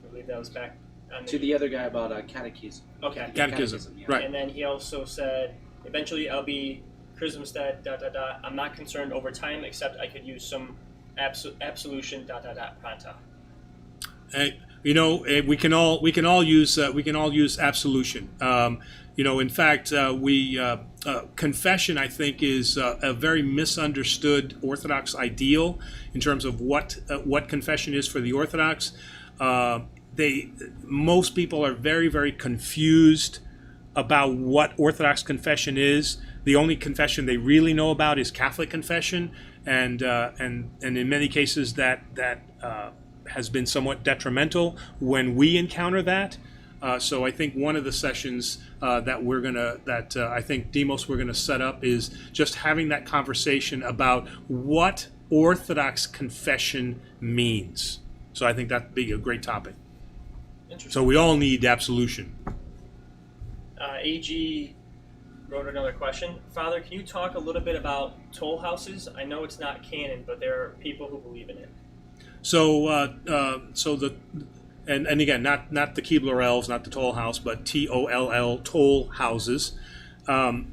I believe that was back on To the other guy about catechism. Okay. Catechism. Yeah. Right. And then he also said, "Eventually, I'll be chrismstead. ... I'm not concerned over time, except I could use some absolution. ... Pronto." We can all use absolution. In fact, confession, I think, is a very misunderstood Orthodox ideal in terms of what confession is for the Orthodox. Most people are very, very confused about what Orthodox confession is. The only confession they really know about is Catholic confession, and in many cases that has been somewhat detrimental when we encounter that. So I think one of the sessions that I think Demos we're gonna set up is just having that conversation about what Orthodox confession means. So I think that'd be a great topic. Interesting. So we all need absolution. AG wrote another question. Father, can you talk a little bit about toll houses? I know it's not canon, but there are people who believe in it. So again, not the Keebler elves, not the toll house, but TOLL, toll houses. And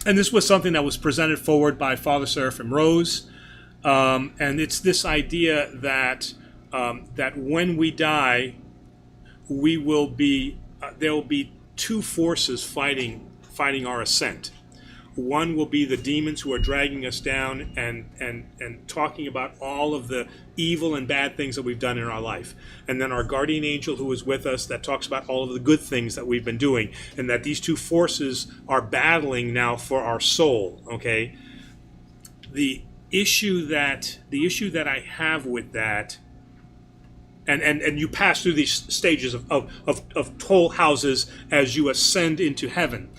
this was something that was presented forward by Father Seraphim Rose, and it's this idea that when we die, we will be there will be 2 forces fighting our ascent. One will be the demons who are dragging us down and talking about all of the evil and bad things that we've done in our life. And then our guardian angel who is with us that talks about all of the good things that we've been doing. And that these 2 forces are battling now for our soul, okay? The issue that I have with that, and you pass through these stages of toll houses as you ascend into heaven.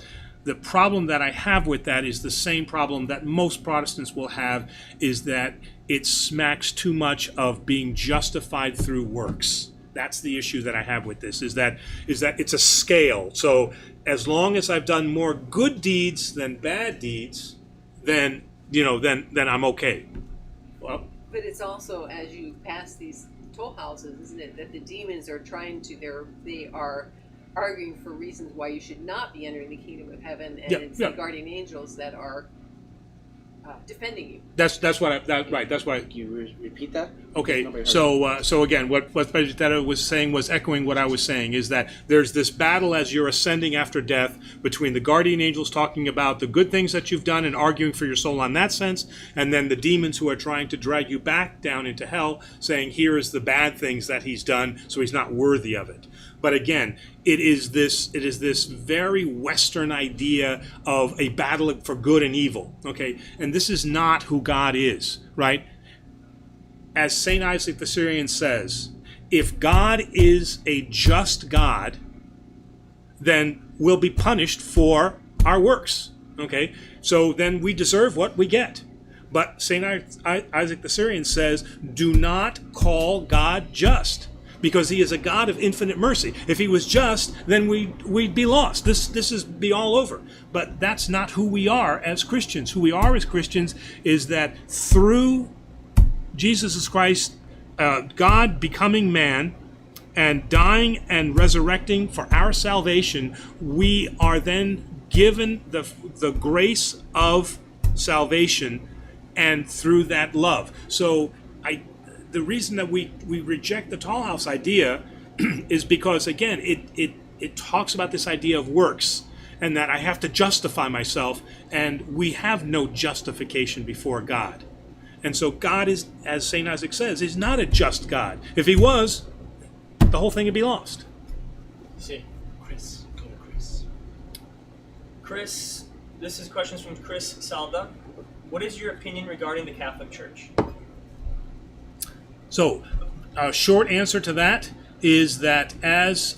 The problem that I have with that is the same problem that most Protestants will have, is that it smacks too much of being justified through works. That's the issue that I have with this, is that it's a scale. So as long as I've done more good deeds than bad deeds, then I'm okay. Well, but it's also, as you pass these toll houses, isn't it, that the demons are they are arguing for reasons why you should not be entering the kingdom of heaven, and it's the guardian angels that are defending you. That's what That's why. Can you repeat that? Okay. So again, what Presbyterio was saying was echoing what I was saying, is that there's this battle as you're ascending after death between the guardian angels talking about the good things that you've done and arguing for your soul on that sense, and then the demons who are trying to drag you back down into hell, saying here is the bad things that he's done, so he's not worthy of it. But again, it is this very Western idea of a battle for good and evil, okay? And this is not who God is, right? As St. Isaac the Syrian says, if God is a just God, then we'll be punished for our works, okay? So then we deserve what we get. But St. Isaac the Syrian says, do not call God just, because he is a God of infinite mercy. If he was just, then we'd be lost. This is be all over. But that's not who we are as Christians. Who we are as Christians is that through Jesus Christ, God becoming man and dying and resurrecting for our salvation, we are then given the grace of salvation, and through that love. So the reason that we reject the tall house idea is because, again, it talks about this idea of works and that I have to justify myself, and we have no justification before God. And so God is, as St. Isaac says, is not a just God. If he was, the whole thing would be lost. See. Chris, go to Chris. Chris, this is questions from Chris Salda. What is your opinion regarding the Catholic Church? So, a short answer to that is that as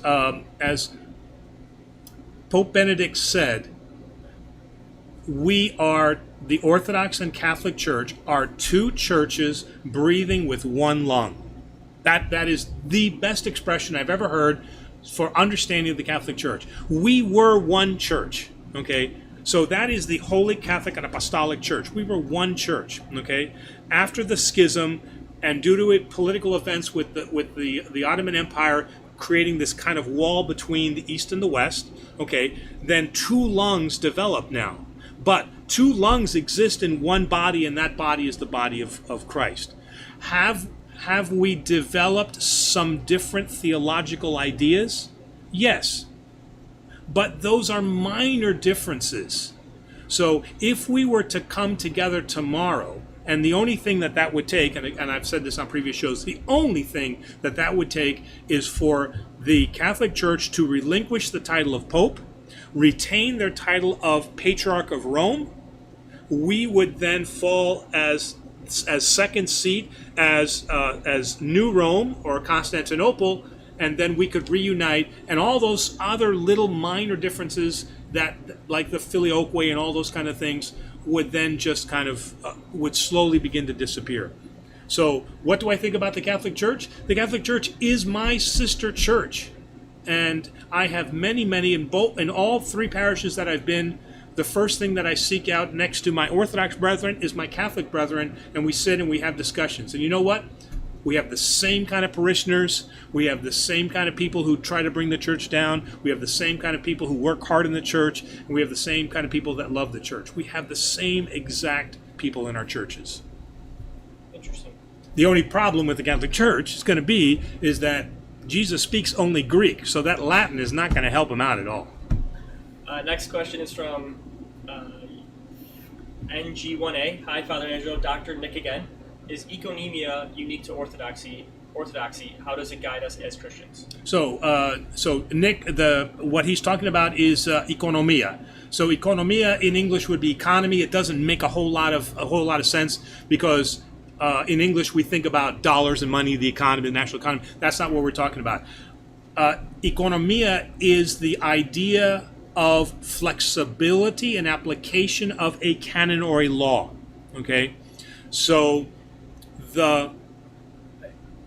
Pope Benedict said, we are, the Orthodox and Catholic Church are two churches breathing with one lung. That is the best expression I've ever heard for understanding of the Catholic Church. We were one church, okay? So that is the Holy Catholic and Apostolic Church. We were one church, okay? After the schism, and due to political events with the Ottoman Empire creating this kind of wall between the East and the West, okay, then two lungs develop now. But two lungs exist in one body, and that body is the body of Christ. Have we developed some different theological ideas? Yes. But those are minor differences. So if we were to come together tomorrow, and the only thing that would take, and I've said this on previous shows, the only thing that would take is for the Catholic Church to relinquish the title of Pope, retain their title of Patriarch of Rome. We would then fall as second seat as New Rome or Constantinople, and then we could reunite, and all those other little minor differences that, like the Filioque and all those kind of things, would then just kind of would slowly begin to disappear. So what do I think about the Catholic Church? The Catholic Church is my sister church, and I have many in all three parishes that I've been. The first thing that I seek out next to my Orthodox brethren is my Catholic brethren, and we sit and we have discussions. And you know what? We have the same kind of parishioners. We have the same kind of people who try to bring the church down. We have the same kind of people who work hard in the church. And we have the same kind of people that love the church. We have the same exact people in our churches. Interesting. The only problem with the Catholic Church is that Jesus speaks only Greek, so that Latin is not going to help him out at all. Next question is from NG1A. Hi, Father Angelo. Dr. Nick again. Is economia unique to Orthodoxy? How does it guide us as Christians? So Nick, what he's talking about is economia. So economia in English would be economy. It doesn't make a whole lot of sense because in English we think about dollars and money, the economy, the national economy. That's not what we're talking about. Economia is the idea of flexibility and application of a canon or a law. Okay, so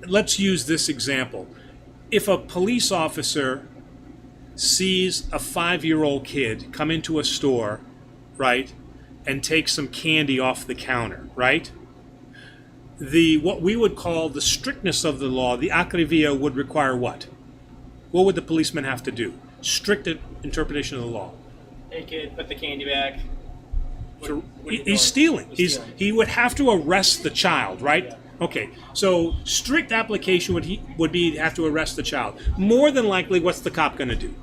let's use this example. If a police officer sees a 5-year-old kid come into a store, right, and take some candy off the counter, right? What we would call the strictness of the law, the acrivia, would require what? What would the policeman have to do? Strict interpretation of the law. Hey kid, put the candy back. So he's stealing. He would have to arrest the child, right? Yeah. Okay, so strict application would be have to arrest the child. More than likely, what's the cop going to do?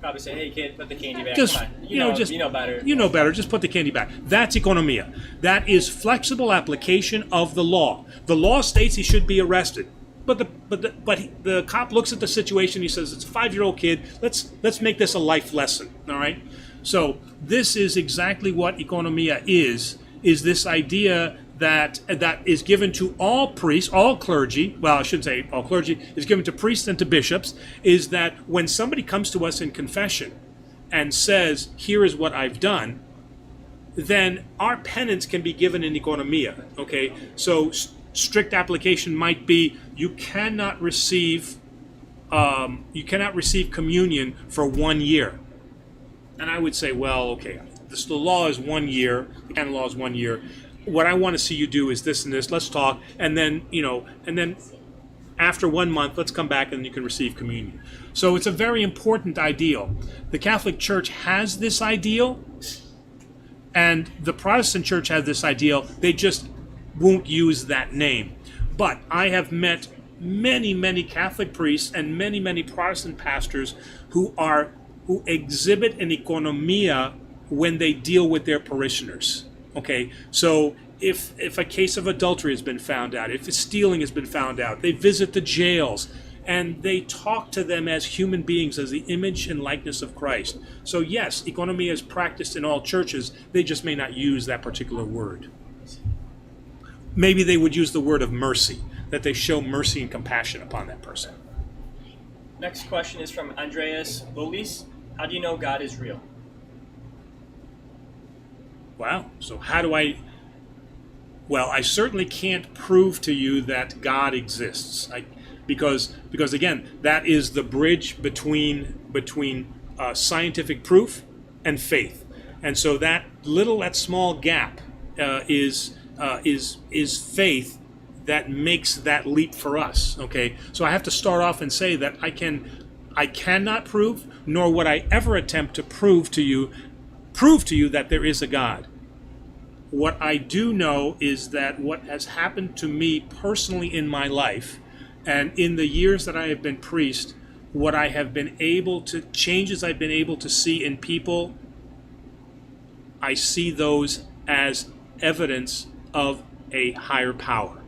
Probably say, "Hey kid, put the candy back." Just Come on. you know better. You know better. Just put the candy back. That's economia. That is flexible application of the law. The law states he should be arrested, but the cop looks at the situation. He says, "It's a 5-year-old kid. Let's make this a life lesson." All right. So this is exactly what economia is this idea that is given to all priests, all clergy, well, I shouldn't say all clergy, is given to priests and to bishops, is that when somebody comes to us in confession and says, here is what I've done, then our penance can be given in economia, okay? So strict application might be you cannot receive communion for 1 year. And I would say, well, okay, the law is 1 year, the canon law is 1 year. What I want to see you do is this and this. Let's talk, and then after 1 month, let's come back and you can receive communion. So it's a very important ideal. The Catholic Church has this ideal, and the Protestant Church has this ideal. They just won't use that name. But I have met many, many Catholic priests and many, many Protestant pastors who exhibit an economia when they deal with their parishioners. Okay, so if a case of adultery has been found out, if stealing has been found out, they visit the jails and they talk to them as human beings, as the image and likeness of Christ. So yes, economia is practiced in all churches. They just may not use that particular word. Maybe they would use the word of mercy, that they show mercy and compassion upon that person. Next question is from Andreas Lolis. How do you know God is real? Wow. So how do I... Well, I certainly can't prove to you that God exists. Because again, that is the bridge between scientific proof and faith. And so that small gap is faith that makes that leap for us. Okay, so I have to start off and say that I cannot prove, nor would I ever attempt to prove to you that there is a God. What I do know is that what has happened to me personally in my life, and in the years that I have been priest, what I have been able to, changes I've been able to see in people, I see those as evidence of a higher power.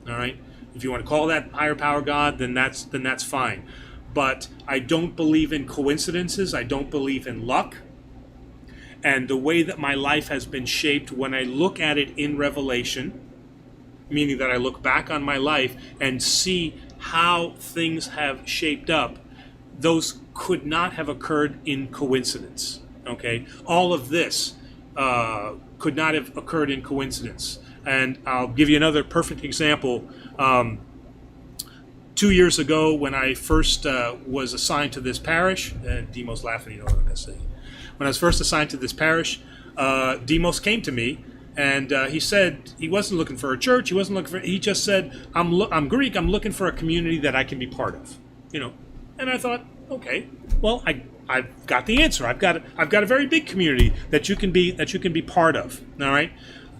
All right? If you want to call that higher power God, then that's fine. But I don't believe in coincidences. I don't believe in luck. And the way that my life has been shaped, when I look at it in Revelation, meaning that I look back on my life and see how things have shaped up, those could not have occurred in coincidence. Okay? All of this could not have occurred in coincidence. And I'll give you another perfect example. 2 years ago, when I first was assigned to this parish, Demos laughing, you know what I'm going to say. When I was first assigned to this parish, Demos came to me, and he said he wasn't looking for a church. He just said, I'm Greek. I'm looking for a community that I can be part of. You know, and I thought, okay, well, I've got the answer. I've got a very big community that you can be part of. All right.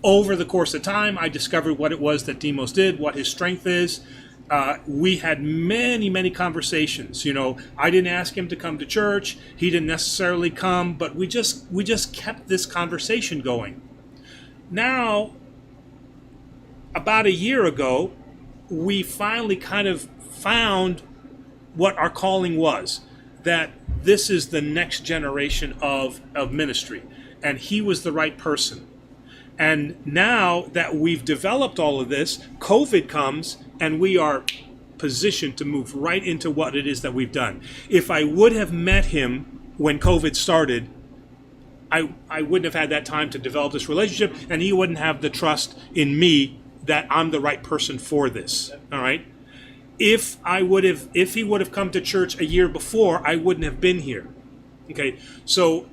Over the course of time, I discovered what it was that Demos did, what his strength is. We had many, many conversations. You know, I didn't ask him to come to church. He didn't necessarily come, but we just kept this conversation going. Now, about a year ago, we finally kind of found what our calling was, that this is the next generation of ministry, and he was the right person. And now that we've developed all of this, COVID comes, and we are positioned to move right into what it is that we've done. If I would have met him when COVID started, I wouldn't have had that time to develop this relationship, and he wouldn't have the trust in me that I'm the right person for this. All right? If he would have come to church a year before, I wouldn't have been here. Okay? So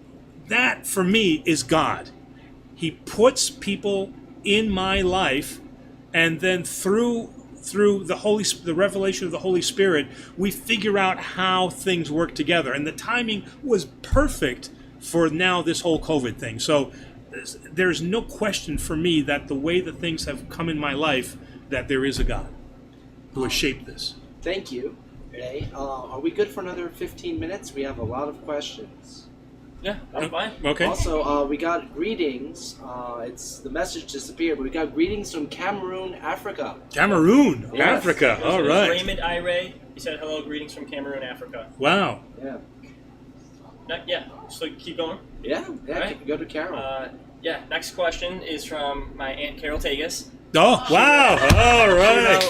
that for me is God. He puts people in my life, and then through the revelation of the Holy Spirit, we figure out how things work together. And the timing was perfect for now this whole COVID thing. So there's no question for me that the way that things have come in my life, that there is a God who has shaped this. Thank you. Okay. Are we good for another 15 minutes? We have a lot of questions. Yeah, I'm fine. Okay. Also, we got greetings. The message disappeared, but we got greetings from Cameroon, Africa. Cameroon, Yes. Africa. All It was right. Raymond Ire. He said, hello, greetings from Cameroon, Africa. Wow. Yeah. So keep going. Yeah. Right. Go to Carol. Next question is from my Aunt Carol Tegas. Oh, wow. All right.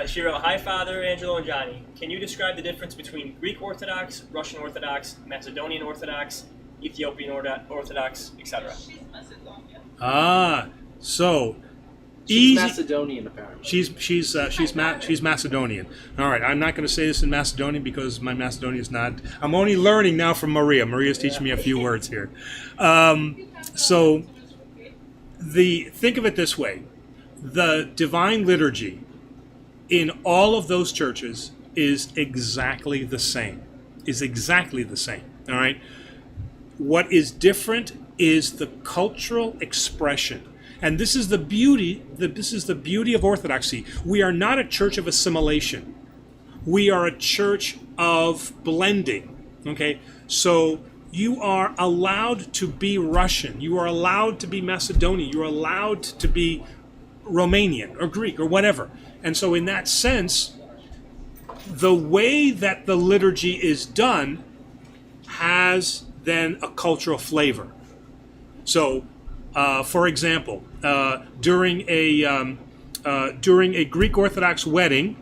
She wrote, hi, Father, Angelo, and Johnny. Can you describe the difference between Greek Orthodox, Russian Orthodox, Macedonian Orthodox, Ethiopian Orthodox, etc.? So She's Macedonian, apparently. She's Macedonian. All right, I'm not going to say this in Macedonian because my Macedonian is not. I'm only learning now from Maria. Maria's teaching me a few words here. So think of it this way: the divine liturgy in all of those churches is exactly the same. All right. What is different is the cultural expression. And this is the beauty. This is the beauty of Orthodoxy. We are not a church of assimilation. We are a church of blending. Okay, so you are allowed to be Russian. You are allowed to be Macedonian. You are allowed to be Romanian or Greek or whatever. And so, in that sense, the way that the liturgy is done has then a cultural flavor. So, for example, during a Greek Orthodox wedding,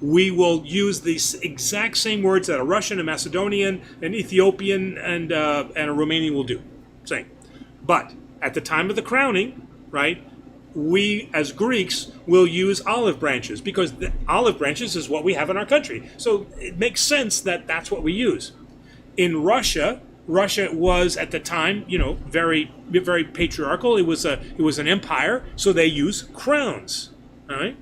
we will use these exact same words that a Russian, a Macedonian, an Ethiopian, and a Romanian will do. Same. But at the time of the crowning, right, we as Greeks will use olive branches because the olive branches is what we have in our country. So it makes sense that that's what we use. In Russia was at the time, very, very patriarchal. It was an empire, so they use crowns. All right.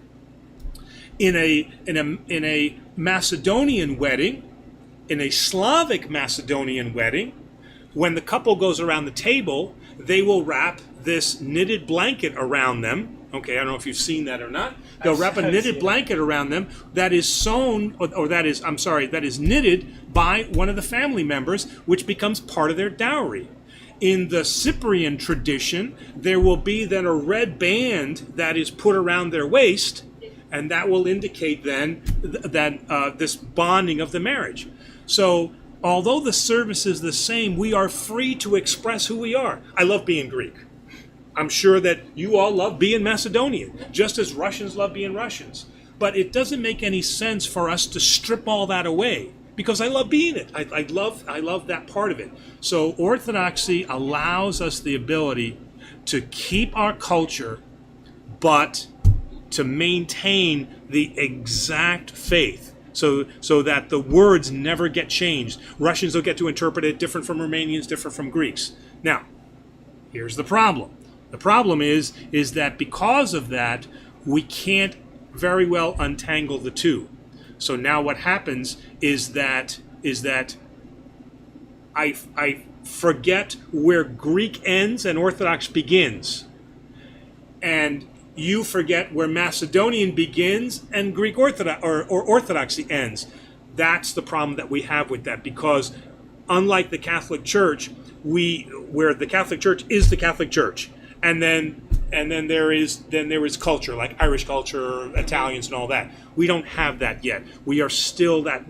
In a Macedonian wedding, in a Slavic Macedonian wedding, when the couple goes around the table, they will wrap this knitted blanket around them. Okay, I don't know if you've seen that or not. They'll wrap a knitted blanket around them that is sewn, that is knitted by one of the family members, which becomes part of their dowry. In the Cyprian tradition, there will be then a red band that is put around their waist, and that will indicate then that this bonding of the marriage. So, although the service is the same, we are free to express who we are. I love being Greek. I'm sure that you all love being Macedonian, just as Russians love being Russians. But it doesn't make any sense for us to strip all that away, because I love being it. I love that part of it. So Orthodoxy allows us the ability to keep our culture, but to maintain the exact faith, so that the words never get changed. Russians will get to interpret it different from Romanians, different from Greeks. Now, here's the problem. The problem is that because of that, we can't very well untangle the two. So now what happens is that I forget where Greek ends and Orthodox begins. And you forget where Macedonian begins and Greek Orthodox or Orthodoxy ends. That's the problem that we have with that, because unlike the Catholic Church, where the Catholic Church is the Catholic Church, and then there is culture like Irish culture, Italians, and all that. We don't have that yet. We are still that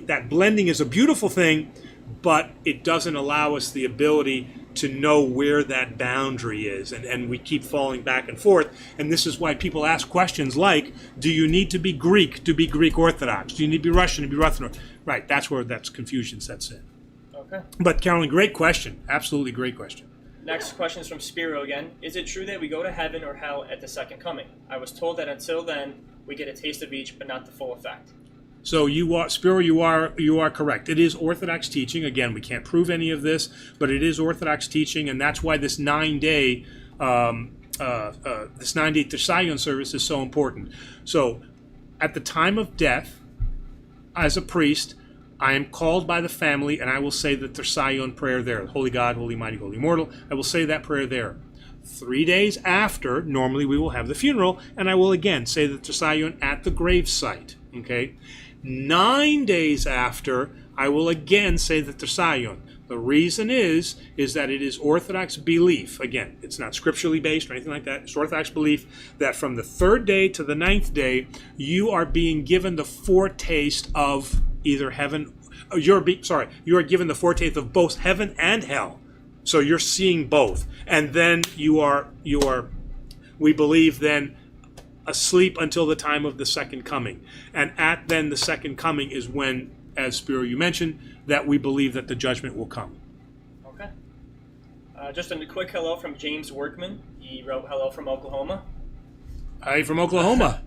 that blending is a beautiful thing, but it doesn't allow us the ability to know where that boundary is, and we keep falling back and forth. And this is why people ask questions like, do you need to be Greek to be Greek Orthodox? Do you need to be Russian to be Russian? Right, that's where that confusion sets in. Okay. But Carolyn, great question. Absolutely great question. Next question is from Spiro again. Is it true that we go to heaven or hell at the second coming? I was told that until then, we get a taste of each, but not the full effect. So Spiro, you are correct. It is Orthodox teaching. Again, we can't prove any of this, but it is Orthodox teaching, and that's why this 9-day Thessalion service is so important. So, at the time of death, as a priest, I am called by the family, and I will say the Thessalion prayer there. Holy God, Holy Mighty, Holy Immortal. I will say that prayer there. 3 days after, normally we will have the funeral, and I will again say the Thessalion at the gravesite. Okay. 9 days after, I will again say the Thessalion. The reason is that it is Orthodox belief. Again, it's not scripturally based or anything like that. It's Orthodox belief that from the 3rd day to the 9th day, you are being given the foretaste of either heaven. You are given the foretaste of both heaven and hell. So you're seeing both, and then you are. We believe then, asleep until the time of the second coming. And at then the second coming is when, as Spiro, you mentioned, that we believe that the judgment will come. Okay. Just a quick hello from James Workman. He wrote hello from Oklahoma. Hi from Oklahoma.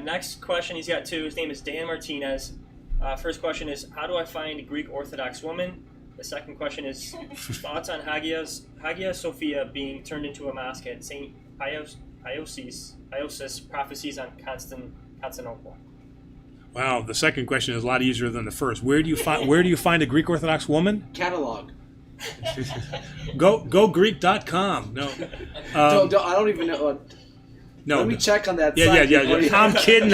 Next question, he's got two. His name is Dan Martinez. First question is, how do I find a Greek Orthodox woman? The second question is, thoughts on Hagia Sophia being turned into a mosque at St. Iosis prophecies on Constantinople. Wow, the second question is a lot easier than the first. Where do you find a Greek Orthodox woman? Catalog. Go Greek.com. No. I don't even know. No. Let me check on that. Yeah. site. I'm kidding.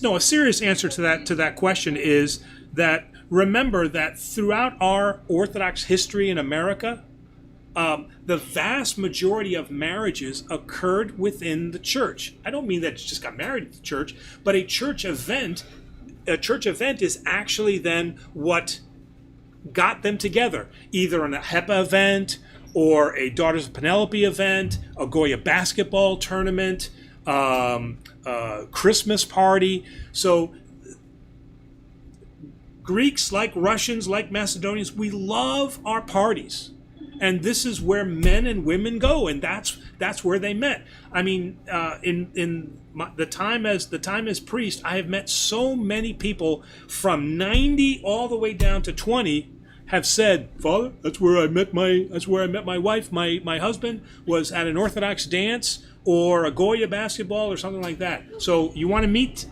A serious answer to that question is that remember that throughout our Orthodox history in America, the vast majority of marriages occurred within the church. I don't mean that you just got married at the church, but a church event is actually then what got them together, either an HEPA event or a Daughters of Penelope event, a Goya basketball tournament, Christmas party. So Greeks, like Russians, like Macedonians, we love our parties. And this is where men and women go, and that's where they met. I mean, in the time as priest, I have met so many people from 90 all the way down to 20 have said, "Father, that's where I met my wife. My husband was at an Orthodox dance or a Goya basketball or something like that." So you want to meet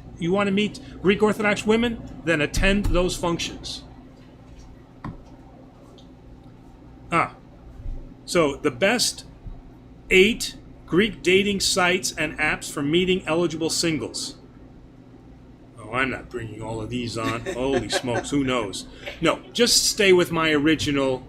Greek Orthodox women, then attend those functions. So the best 8 Greek dating sites and apps for meeting eligible singles. Oh, I'm not bringing all of these on. Holy smokes, who knows? No, just stay with my original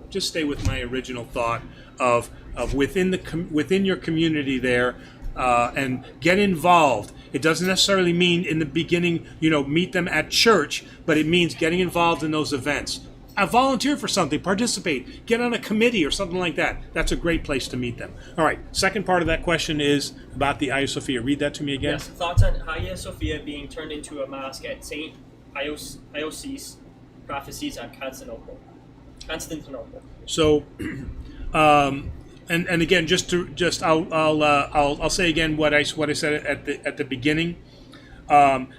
thought of within your community there, and get involved. It doesn't necessarily mean in the beginning, meet them at church, but it means getting involved in those events. Volunteer for something, participate, get on a committee or something like that. That's a great place to meet them. All right, second part of that question is about the Hagia Sophia. Read that to me again. Yes, thoughts on Hagia Sophia being turned into a mosque at St. Iosis prophecies on Constantinople. So, and again, I'll say again what I said at the beginning.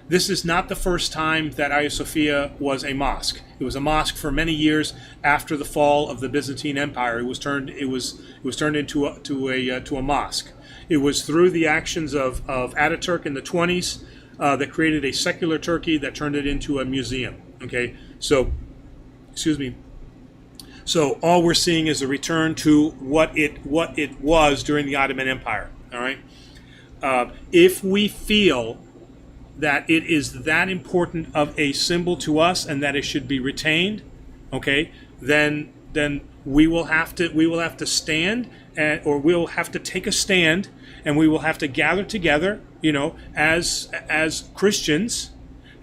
This is not the first time that Hagia Sophia was a mosque. It was a mosque for many years after the fall of the Byzantine Empire. It was turned into a mosque. It was through the actions of Ataturk in the 20s that created a secular Turkey that turned it into a museum. Okay, so all we're seeing is a return to what it was during the Ottoman Empire. All right, if we feel that it is that important of a symbol to us and that it should be retained, okay, then we will have to stand, or we'll have to take a stand, and we will have to gather together, as Christians,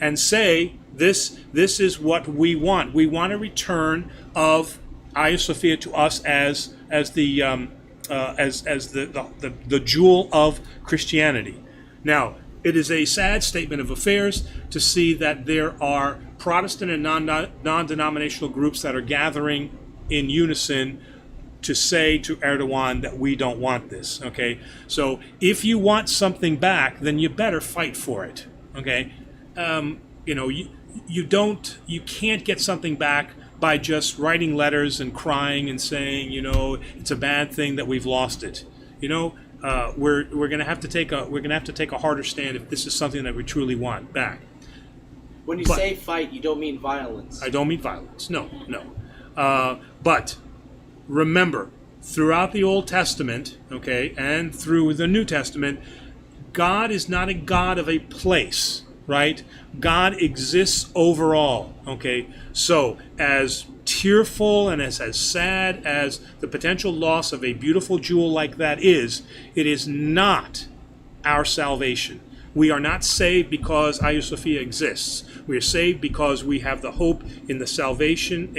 and say this is what we want. We want a return of Hagia Sophia to us as the jewel of Christianity. Now, it is a sad statement of affairs to see that there are Protestant and non-denominational groups that are gathering in unison to say to Erdogan that we don't want this. Okay, so if you want something back, then you better fight for it. Okay, you can't get something back by just writing letters and crying and saying, it's a bad thing that we've lost it. We're going to have to take a harder stand if this is something that we truly want back. When you say fight, you don't mean violence. I don't mean violence. No. But remember, throughout the Old Testament, okay, and through the New Testament, God is not a God of a place, right? God exists overall. Okay, so as tearful and as sad as the potential loss of a beautiful jewel like that is, it is not our salvation. We are not saved because Hagia Sophia exists. We are saved because we have the hope in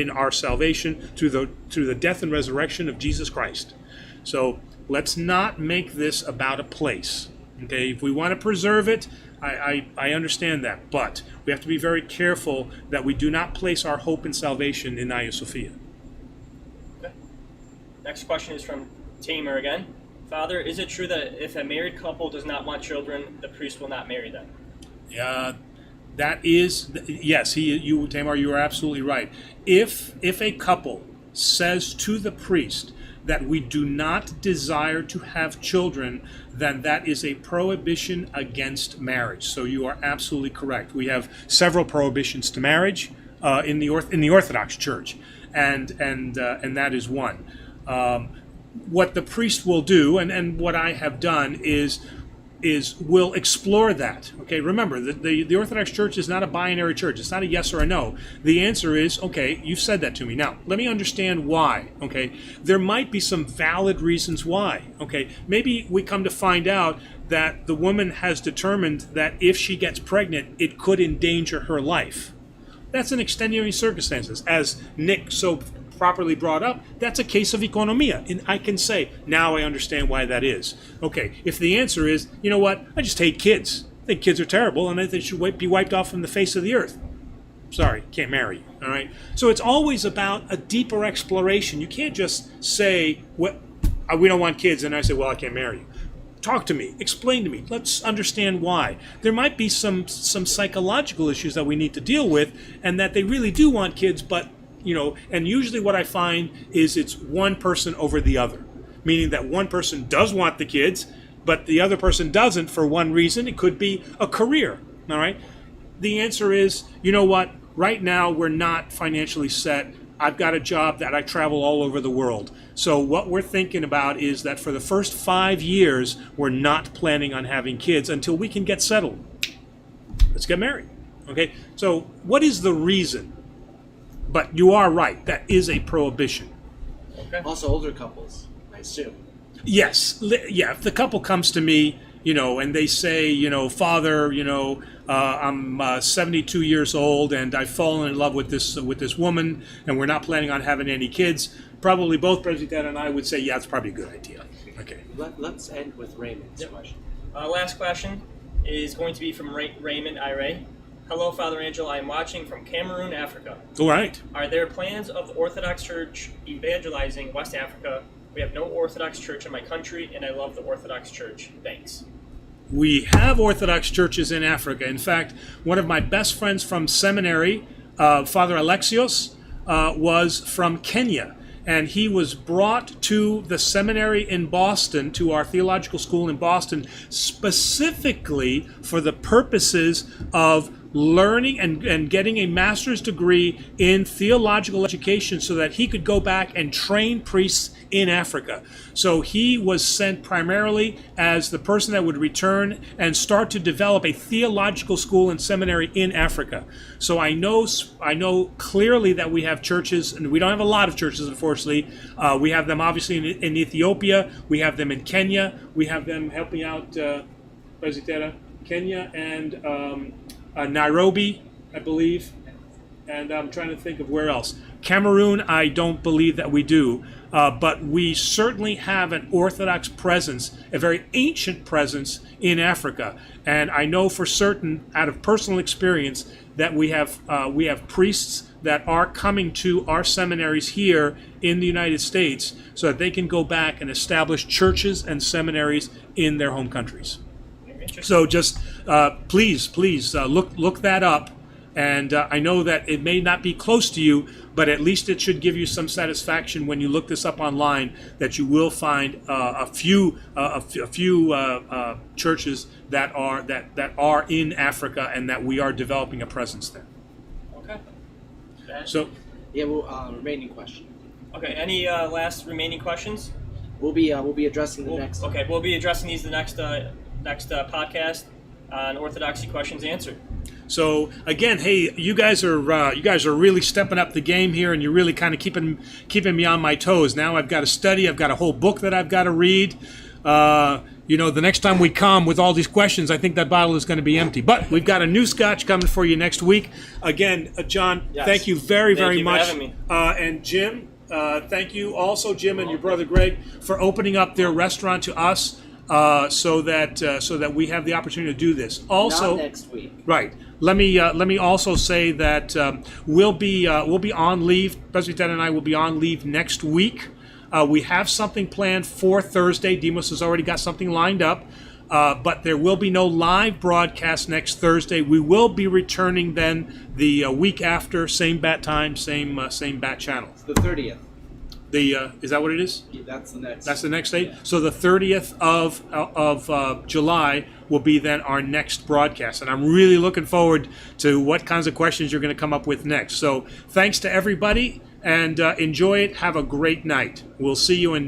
our salvation through the death and resurrection of Jesus Christ. So let's not make this about a place. Okay, if we want to preserve it, I understand that, but we have to be very careful that we do not place our hope and salvation in Hagia Sophia. Okay. Next question is from Tamer again. Father, is it true that if a married couple does not want children, the priest will not marry them? That is, yes, Tamar, you are absolutely right. If a couple says to the priest that we do not desire to have children, then that is a prohibition against marriage. So you are absolutely correct. We have several prohibitions to marriage in the Orthodox Church, and that is one. What the priest will do, and what I have done is we'll explore that. Okay, remember, the Orthodox Church is not a binary church. It's not a yes or a no. The answer is, okay, you've said that to me. Now, let me understand why. Okay, there might be some valid reasons why. Okay, maybe we come to find out that the woman has determined that if she gets pregnant, it could endanger her life. That's an extenuating circumstances. As Nick so properly brought up, that's a case of economia. And I can say, now I understand why that is. Okay, if the answer is, you know what, I just hate kids. I think kids are terrible and I think they should be wiped off from the face of the earth. Sorry, can't marry you, all right? So it's always about a deeper exploration. You can't just say, we don't want kids, and I say, well, I can't marry you. Talk to me, explain to me, let's understand why. There might be some psychological issues that we need to deal with, and that they really do want kids, but and usually what I find is it's one person over the other, meaning that one person does want the kids, but the other person doesn't for one reason. It could be a career, all right? The answer is, you know what, right now we're not financially set. I've got a job that I travel all over the world. So what we're thinking about is that for the first 5 years, we're not planning on having kids until we can get settled. Let's get married, okay? So what is the reason? But you are right. That is a prohibition. Okay. Also, older couples, I assume. Yes. Yeah. If the couple comes to me, and they say, Father, I'm 72 years old and I've fallen in love with this woman and we're not planning on having any kids, probably both President and I would say, yeah, it's probably a good idea. Okay. Let's end with Raymond's question. Last question is going to be from Raymond Ire. Hello, Father Angel. I am watching from Cameroon, Africa. All right. Are there plans of the Orthodox Church evangelizing West Africa? We have no Orthodox Church in my country, and I love the Orthodox Church. Thanks. We have Orthodox churches in Africa. In fact, one of my best friends from seminary, Father Alexios, was from Kenya. And he was brought to the seminary in Boston, to our theological school in Boston, specifically for the purposes of learning and getting a master's degree in theological education so that he could go back and train priests in Africa. So he was sent primarily as the person that would return and start to develop a theological school and seminary in Africa. So I know clearly that we have churches, and we don't have a lot of churches, unfortunately. We have them obviously in Ethiopia. We have them in Kenya. We have them helping out Kenya and Nairobi, I believe, and I'm trying to think of where else. Cameroon, I don't believe that we do, but we certainly have an Orthodox presence, a very ancient presence in Africa. And I know for certain, out of personal experience, that we have priests that are coming to our seminaries here in the United States so that they can go back and establish churches and seminaries in their home countries. So just please look that up, and I know that it may not be close to you, but at least it should give you some satisfaction when you look this up online that you will find a few churches that are in Africa and that we are developing a presence there. Okay. So yeah, remaining question. Okay. Any last remaining questions? We'll be addressing the next. Okay, we'll be addressing these the next podcast on Orthodoxy Questions Answered. So again, hey, you guys are really stepping up the game here, and you're really kind of keeping me on my toes. Now I've got to study. I've got a whole book that I've got to read. The next time we come with all these questions, I think that bottle is going to be empty. But we've got a new scotch coming for you next week. Again, John, yes. Thank you very much. For having me. And Jim, thank you also, Jim and your brother Greg, for opening up their restaurant to us. So that we have the opportunity to do this. Also, not next week. Right. Let me also say that we'll be on leave. President and I will be on leave next week. We have something planned for Thursday. Demos has already got something lined up. But there will be no live broadcast next Thursday. We will be returning then the week after, same bat time, same bat channel. It's the 30th. Is that what it is? Yeah, that's the next. That's the next date. Yeah. So the 30th of July will be then our next broadcast, and I'm really looking forward to what kinds of questions you're going to come up with next. So thanks to everybody, and enjoy it. Have a great night. We'll see you in